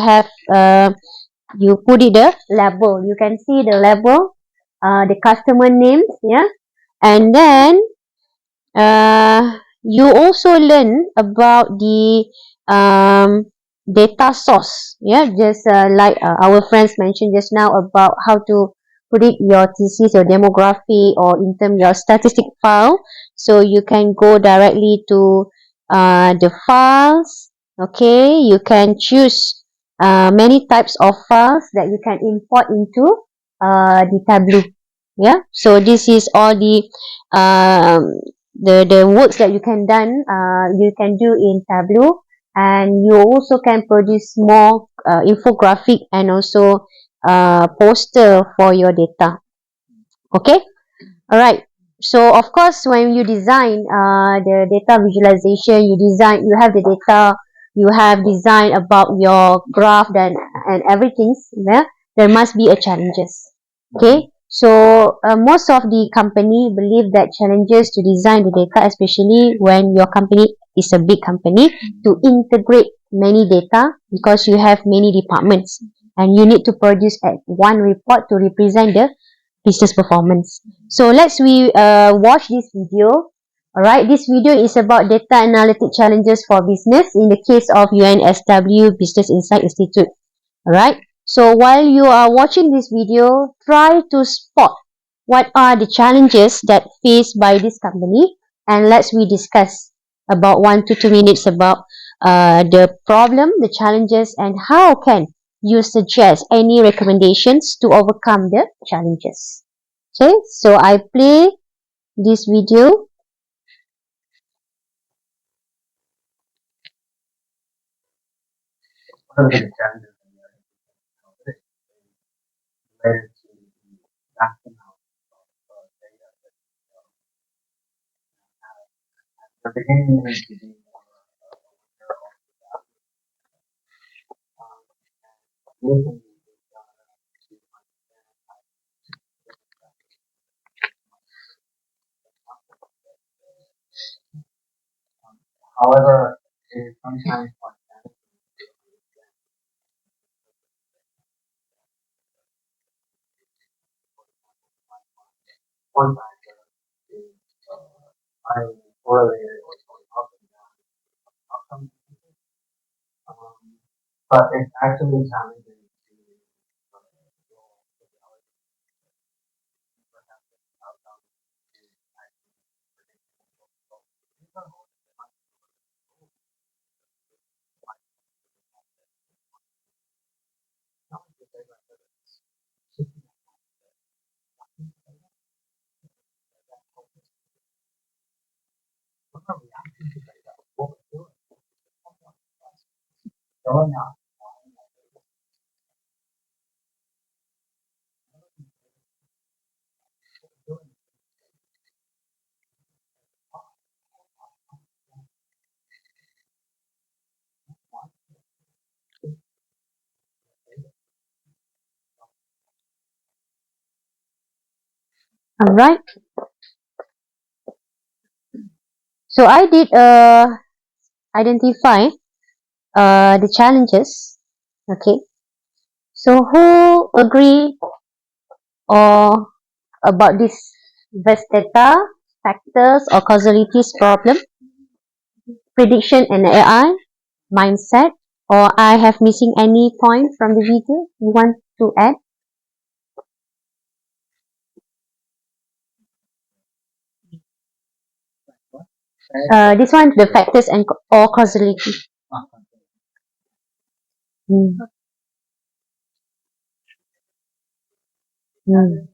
put it the label. You can see the label, the customer names. Yeah, and then you also learn about the um, data source. Yeah, just like our friends mentioned just now about how to put it your thesis, your demography, or in terms your statistic file. So you can go directly to the files. Okay, you can choose many types of files that you can import into the Tableau. Yeah, so this is all um, the works that you can do in Tableau, and you also can produce more infographic and also poster for your data. Okay, all right. So of course, when you design the data visualization, you have the data, you have design about your graph and everything. Yeah, there must be a challenges. Okay, so most of the company believe that challenges to design the data, especially when your company is a big company, to integrate many data because you have many departments and you need to produce at one report to represent the business performance. So let's watch this video. Alright, this video is about data analytic challenges for business in the case of UNSW Business Insight Institute. Alright, so while you are watching this video, try to spot what are the challenges that faced by this company, and we discuss about 1 to 2 minutes about the problem, the challenges, and how can you suggest any recommendations to overcome the challenges. Okay, so I play this video. What are the challenges related to the backing out of data that the beginning needs to be more aware of using the data to understand how however, it is sometimes quite challenging to understand one factor is highly correlated or going up and down outcomes. Um, but it's actually challenging to know the reality perhaps the outcome is actually predictable. So, these are all the not just say like that, it's what are reactions to data? What we're doing, showing up. Alright, so I did identify the challenges. Okay, so who agree or about this vast data, factors or causalities problem, prediction and AI, mindset, or I have missing any point from the video you want to add? This one, the factors and or causality. Mm. Mm.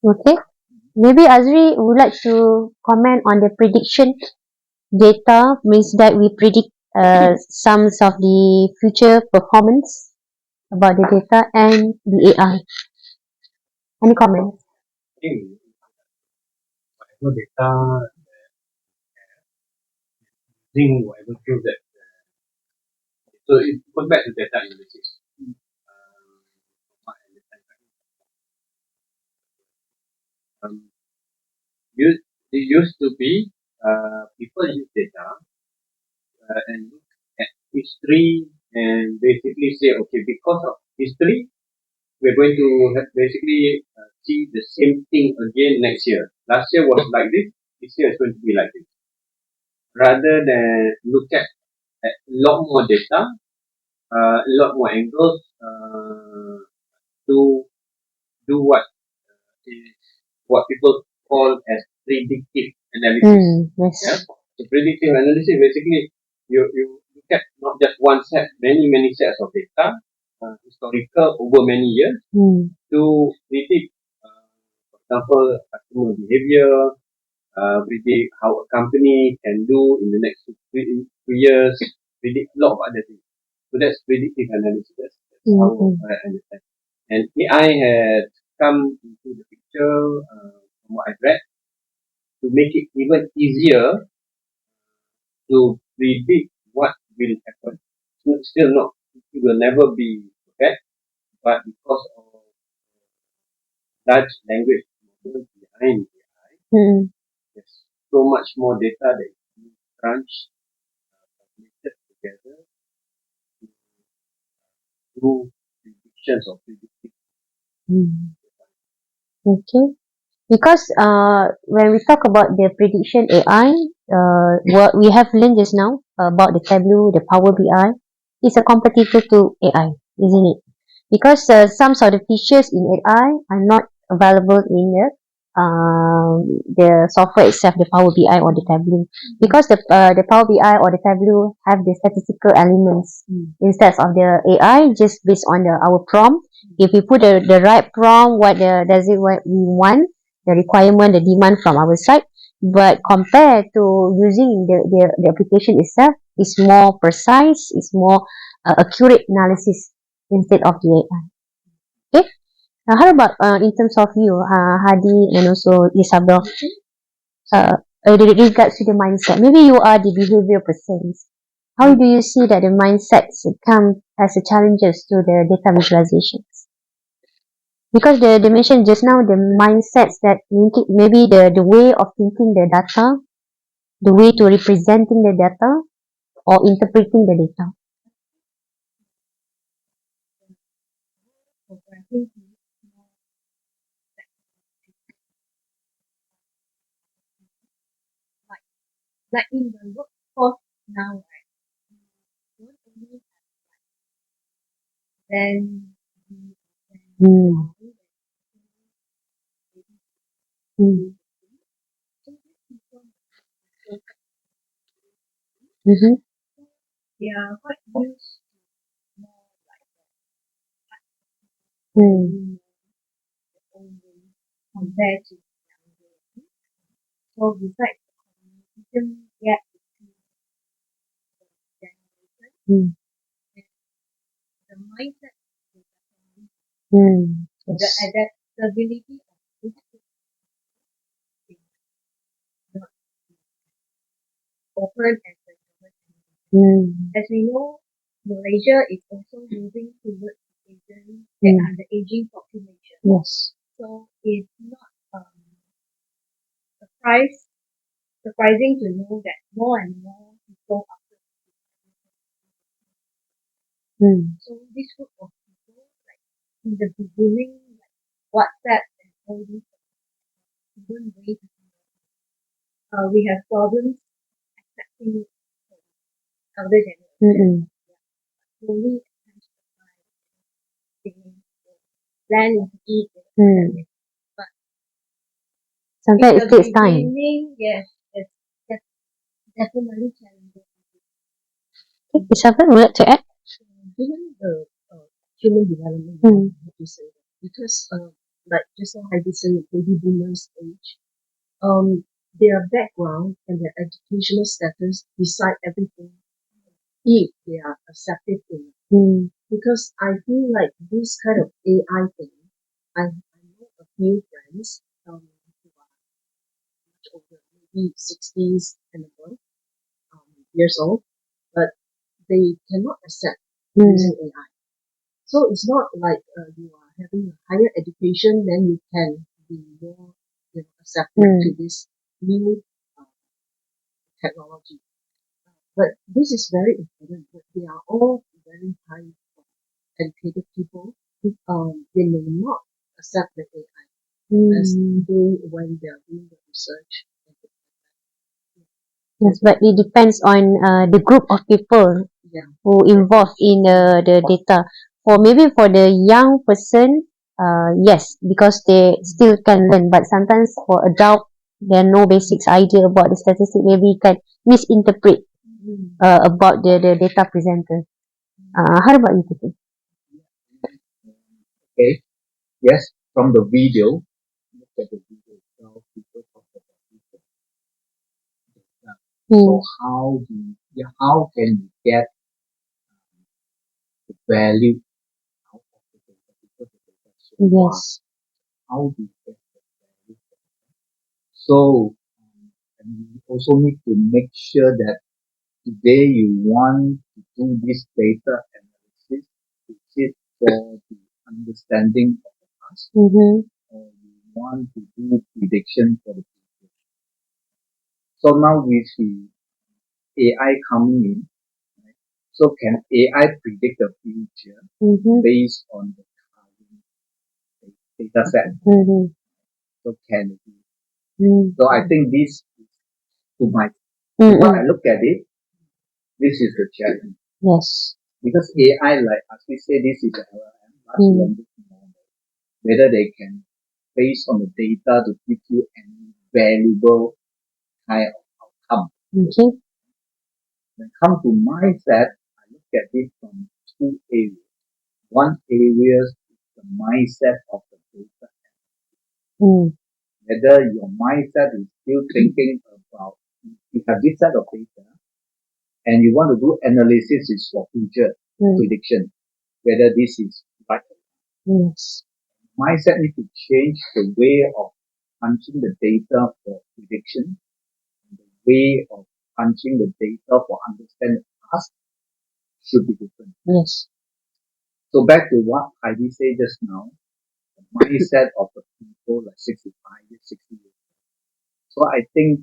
Okay. Maybe Azri would like to comment on the prediction data, means that we predict some of the future performance about the data and the AI. Any comment? I think whatever data, using whatever tools that, so it goes back to data analysis. What I understand, um, it used to be people use data and look at history and basically say, okay, because of history, we're going to basically see the same thing again next year. Last year was like this year is going to be like this. Rather than look at a lot more data, a lot more angles to do is what people call as predictive analysis. Yes. Yeah. So predictive analysis basically you look at not just one set, many sets of data, historical over many years to predict, for example, customer behavior, predict how a company can do in the next 3 years, predict a lot of other things. So that's predictive analysis. That's how I understand. And AI had come into the picture, from what I've read, to make it even easier to predict what will happen. So still not, it will never be perfect, but because of large language models behind AI, there's so much more data that is being crunched, calculated together to do predictions or predictive. Okay. Because when we talk about the prediction AI, what we have learned just now about the Tableau, the Power BI, is a competitor to AI, isn't it? Because some of the features in AI are not available in the software itself, the Power BI or the Tableau. Because the Power BI or the Tableau have the statistical elements instead of the AI, just based on our prompt. If we put the right prompt, what we want, the requirement, the demand from our side. But compared to using the application itself, it's more precise, it's more accurate analysis instead of the AI. Okay. Now, how about in terms of you, Hadi, and also Isabel, regards to the mindset? Maybe you are the behavior person. How do you see that the mindsets come as a challenges to the data visualizations? Because they mentioned just now the mindsets that maybe the way of thinking the data, the way to representing the data or interpreting the data. So I think like in the workforce now, right? You don't only then Mm. Mm. Mm-hmm. they are quite used more Mm. own way compared to younger. So besides the communication gap between generations, Mm. the mindset is Mm. the Yes. adaptability of this is not open as the Mm. as we know, Malaysia is also moving towards Asian that are the aging population. Yes. So it's not surprising to know that more and more people are. Mm. So this group of people, like in the beginning, like WhatsApp and all these, even way we have problems accepting elder generation. Slowly, they plan to eat. But Sometimes in it the takes time. beginning, yes, it's definitely challenging. Isabel, would you like to add? Given the human development, I have to say that because like just now I did say baby boomers age, their background and their educational status decide everything if they are accepted in it. Because I feel like this kind of AI thing, I know a few friends who are much older, maybe 60s and above years old, but they cannot accept using AI. So it's not like you are having a higher education, then you can be more accepted to this new uh, technology. But this is very important. That they are all very high educated people. They may not accept the AI as doing when they are doing the research. Yes, but it depends on the group of people Yeah. who involved in the data. For maybe for the young person, yes, because they still can learn. But sometimes for adult, there are no basics idea about the statistic. Maybe can misinterpret about the data presenter. How about you, Titi? Okay. Yes, from the video, look at the video itself, people talk about it. So how can you get the value out of the data because the data is so vast? Yes. How do you get the value? So and you also need to make sure that today you want to do this data analysis, is it for the understanding of the past, or you want to do prediction for the future? So now we see AI coming in. Right? So can AI predict the future based on the current data set? So can it be? So I think this is to my when I look at it, this is the challenge. Yes. Because AI, like as we say, this is a LLM, large language model. Whether they can, based on the data, to give you any valuable kind of outcome. Okay. When it comes to mindset, I look at it from two areas. One area is the mindset of the data. Whether your mindset is still thinking about, you have this set of data, and you want to do analysis is for future prediction, whether this is right or wrong. Yes. Mindset needs to change the way of punching the data for prediction, and the way of punching the data for understanding the past should be different. Yes. So back to what Heidi said just now, the mindset of the people like 65 years, 60 years. So I think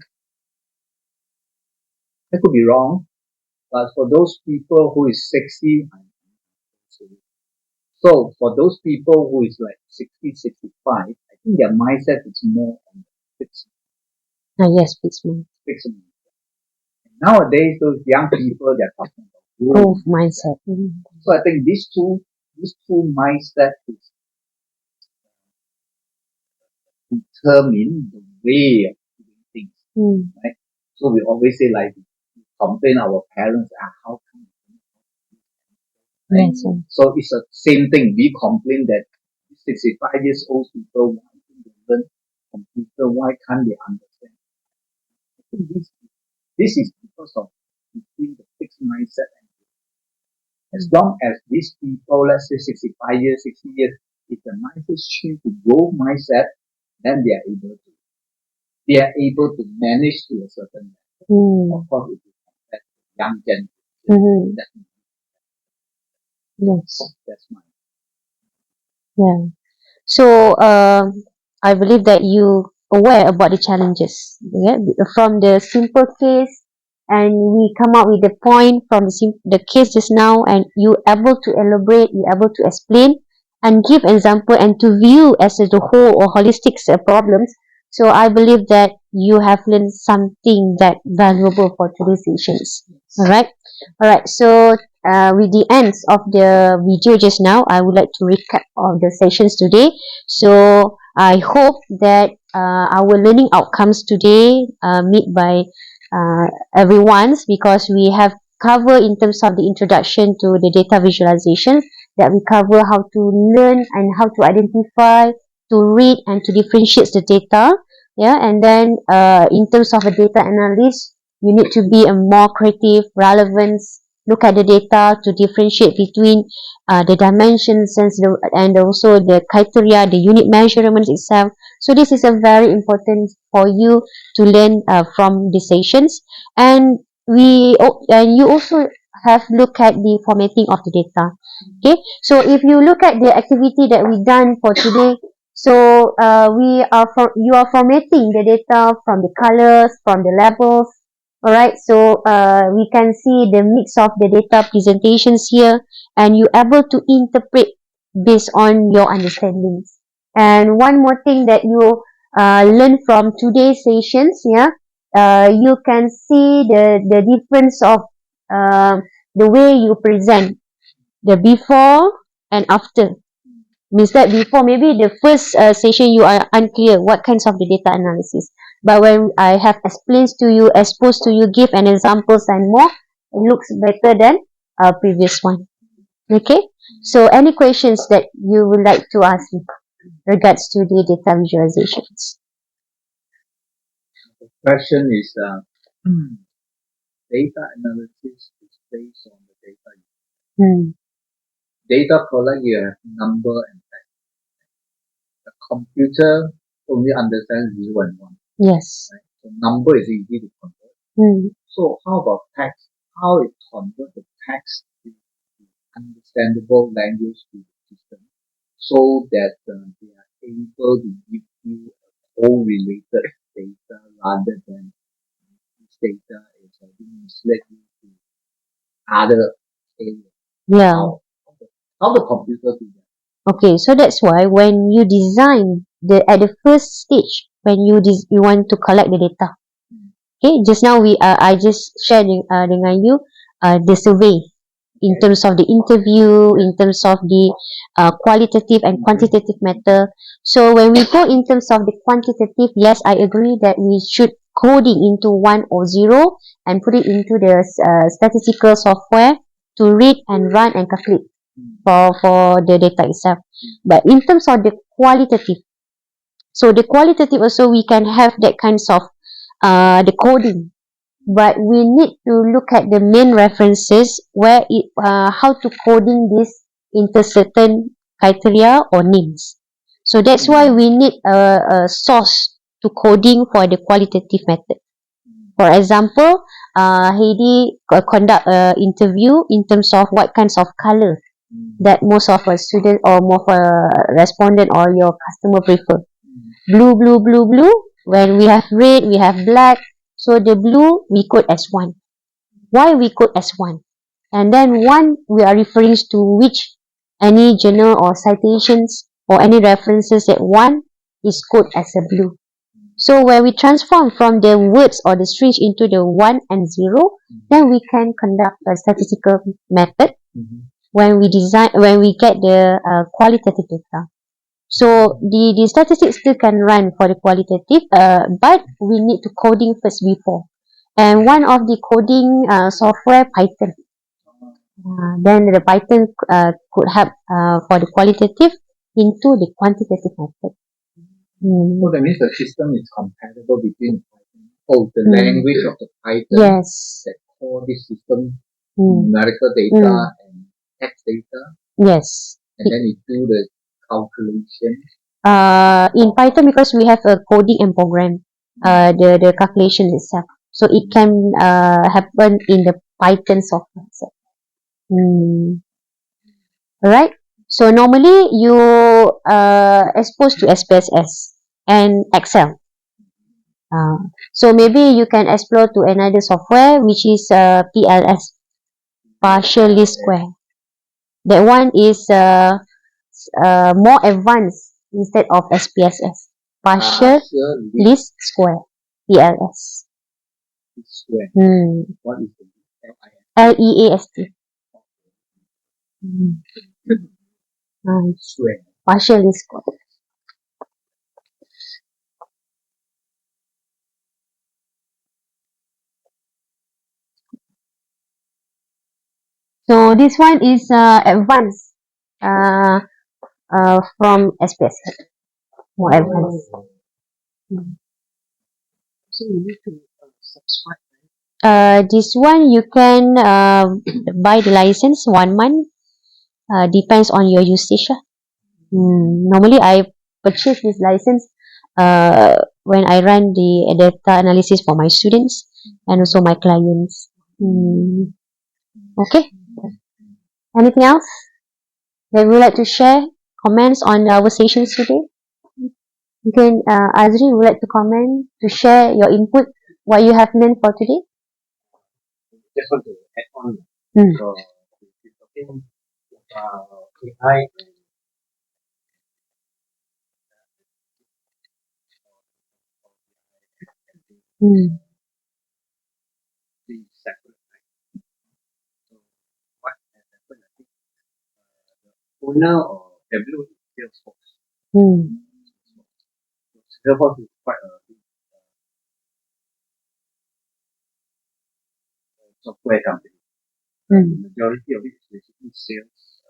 I could be wrong, but for those people who is 60, so for those people who is like 60, 65, I think their mindset is more on the fixed. Yes, fixed mindset. Fixed mindset. Nowadays, those young people, they're talking about Growth mindset. So I think these two mindset is determine the way of doing things, right? So we always say like, we complain our parents, how come? Right? Yes, yes. So it's the same thing. We complain that 65 years old people, why can't they learn computer? Why can't they understand? I think this is because of between the fixed mindset and as long as these people, let's say 65 years, 60 years, if the mindset change to growth mindset, then they are able to manage to a certain level. Of course, if you compare young generation, Yes. that's my Yeah. So I believe that you aware about the challenges. Yeah? From the simple case, and we come up with the point from the case just now, and you able to elaborate, you able to explain, and give example, and to view as a whole or holistic problems. So I believe that you have learned something that valuable for today's sessions. All right. So with the ends of the video just now, I would like to recap of the sessions today. So I hope that our learning outcomes today meet by everyone's, because we have cover in terms of the introduction to the data visualization, that we cover how to learn and how to identify, to read and to differentiate the data. Yeah, and then in terms of a data analyst, you need to be a more creative, relevant, look at the data to differentiate between the dimensions and also the criteria, the unit measurements itself. So this is a very important for you to learn from the sessions. And and you also have look at the formatting of the data. Okay, so if you look at the activity that we done for today, so you are formatting the data from the colors, from the labels. Alright, so we can see the mix of the data presentations here, and you able to interpret based on your understandings. And one more thing that you learn from today's sessions, yeah, you can see the difference of the way you present, the before and after. Means that before, maybe the first session you are unclear what kinds of the data analysis, but when I have explained to you, exposed to you, give an examples and more, it looks better than previous one. Okay, so any questions that you would like to ask me regards to the data visualizations? The question is data analysis is based on the data. Hmm. Data collect, you have number and text. The computer only understands 0 and 1. Yes. Right? So number is easy to convert. Hmm. So how about text? How it convert the text to understandable language to the system so that they are able to give you a correlated data rather than this data is being misled you to other areas. Yeah. How the computer do that? Okay, so that's why when you design at the first stage, when you want to collect the data. Okay, just now I just shared dengan you the survey in terms of the interview, in terms of the qualitative and quantitative matter. So when we go in terms of the quantitative, yes, I agree that we should code it into 1 or 0 and put it into the statistical software to read and run and calculate for the data itself. But in terms of the qualitative, so the qualitative also we can have that kinds of the coding, but we need to look at the main references where how to coding this into certain criteria or names. So that's why we need a source to coding for the qualitative method. For example, Heidi conduct a interview in terms of what kinds of color that most of a student or more of a respondent or your customer prefer. Blue, blue, blue, blue. When we have red, we have black. So the blue we code as 1. Why we code as 1? And then 1 we are referring to which any journal or citations or any references that 1 is coded as a blue. So when we transform from the words or the strings into the 1 and 0, then we can conduct a statistical method when we get the qualitative data. So the statistics still can run for the qualitative, but we need to coding first before. And one of the coding software Python. Then the Python could help for the qualitative into the quantitative method. So that means the system is compatible between Python. The language of the Python Yes. that call this system numerical data and text data. Yes. And then you do the calculation. In Python, because we have a coding and program, the calculation itself. So it can happen in the Python software itself. Alright. So normally you exposed to SPSS and Excel. So maybe you can explore to another software which is PLS, partial least square. That one is more advanced instead of SPSS. Partial least square, PLS. Square. What is the LEAST. Square. Partial least square. No, this one is advanced. From SPS. More advanced. So you need to subscribe. This one you can buy the license 1 month. Depends on your usage lah. Normally I purchase this license when I run the data analysis for my students and also my clients. Okay. Anything else that you would like to share? Comments on our sessions today? You can, Azri would like to comment to share your input, what you have learned for today. Just want to add on. Mm. So, we're talking about AI and the separate. So, what has happened, I think, the owner of Tableau is Salesforce. Salesforce is quite a big software company. The majority of it is basically sales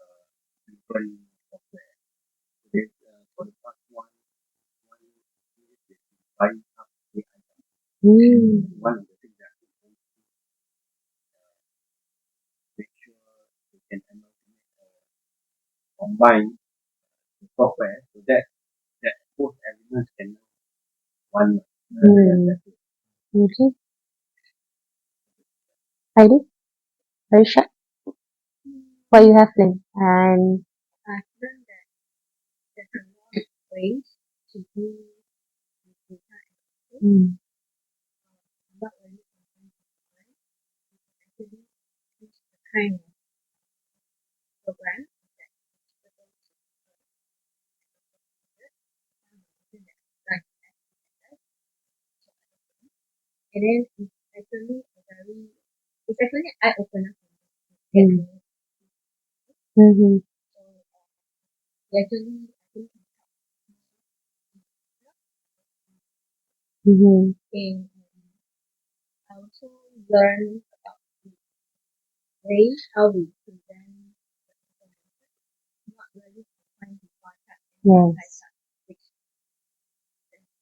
different software. They, for the past one year, they've been buying up AI. One of the things that we want to make sure we can combine the software so that both elements can know one. Okay. Heidi, very short. What you have learned and I've learned that there's a lot of ways to do data analysis. Not really something to find. You can actually choose the kind of program that is suitable to it. Like SPS. And then it's actually it's actually an eye opener for me to get to know. So it actually I think can help in I also learned about the way how we present the information, not really confined to one type and yes. which is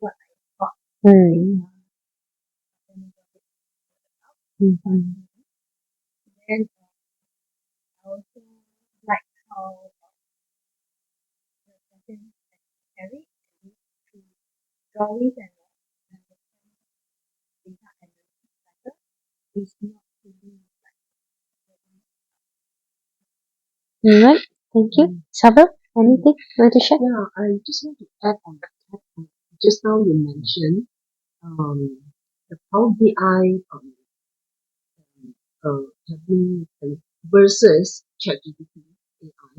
what I thought then I also like how the session that carried through drawings and understand data analysis better is not really like Alright, thank you. Sabah, anything you want to share? Yeah, I just want to add on that. Just now you mentioned the Power BI Tableau versus ChatGPT AI.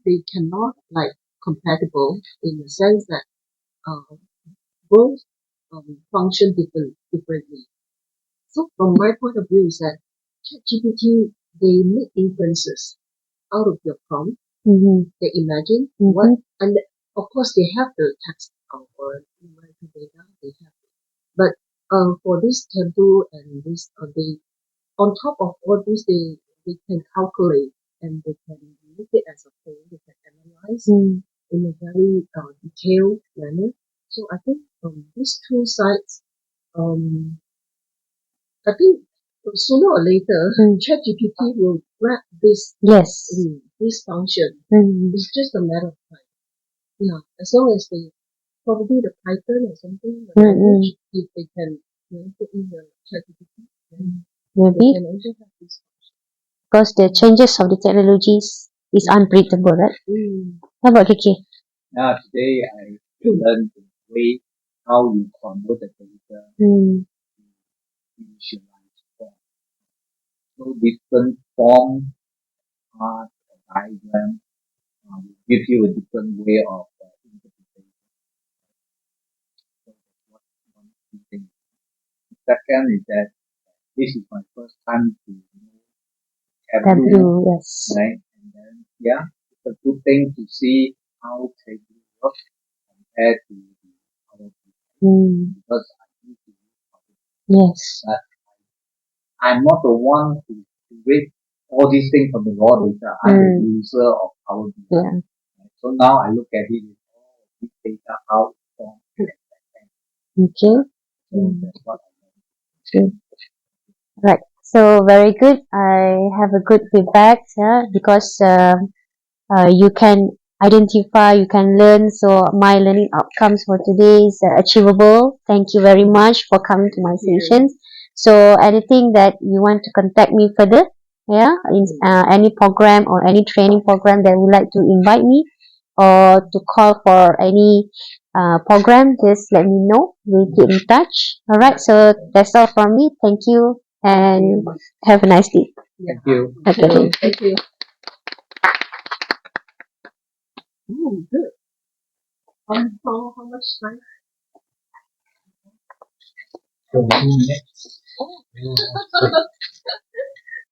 They cannot like compatible in the sense that both function differently. So from my point of view is that ChatGPT they make inferences out of your prompt. They imagine what, and of course they have the text or numerical data. They have, but for this Tableau and this they on top of all this they can calculate and they can look it as a whole. They can analyze in a very detailed manner. So I think these two sides, I think sooner or later, ChatGPT will grab this Yes. this function. It's just a matter of time. Yeah, as long as they probably the Python or something, the language, if they can put in the ChatGPT, then they Maybe can also have this function. because the changes of the technologies is unpredictable, right? How about Kiki? Now today I learned the way how you convert the data visualized form. So different form, art, diagram give you a different way of interpretation. So that's what one key thing. Second is that this is my first time to know Tableau, yes. right? And then yeah, it's a good thing to see how Tableau works compared to the other people because I used to use Power. Yes. But I'm not the one who create all these things from the raw data. I'm the user of Power BI. Yeah. So now I look at it with all big data, how it forms. Okay. So that's what I want. Okay. Right. So very good. I have a good feedback, because you can identify, you can learn. So my learning outcomes for today is achievable. Thank you very much for coming to my sessions. So anything that you want to contact me further, yeah, in any program or any training program that would like to invite me or to call for any program, just let me know. We'll keep in touch. All right. So that's all from me. Thank you and have a nice day. Thank you. Okay. Thank you. Good. How much time? 2 minutes. Oh.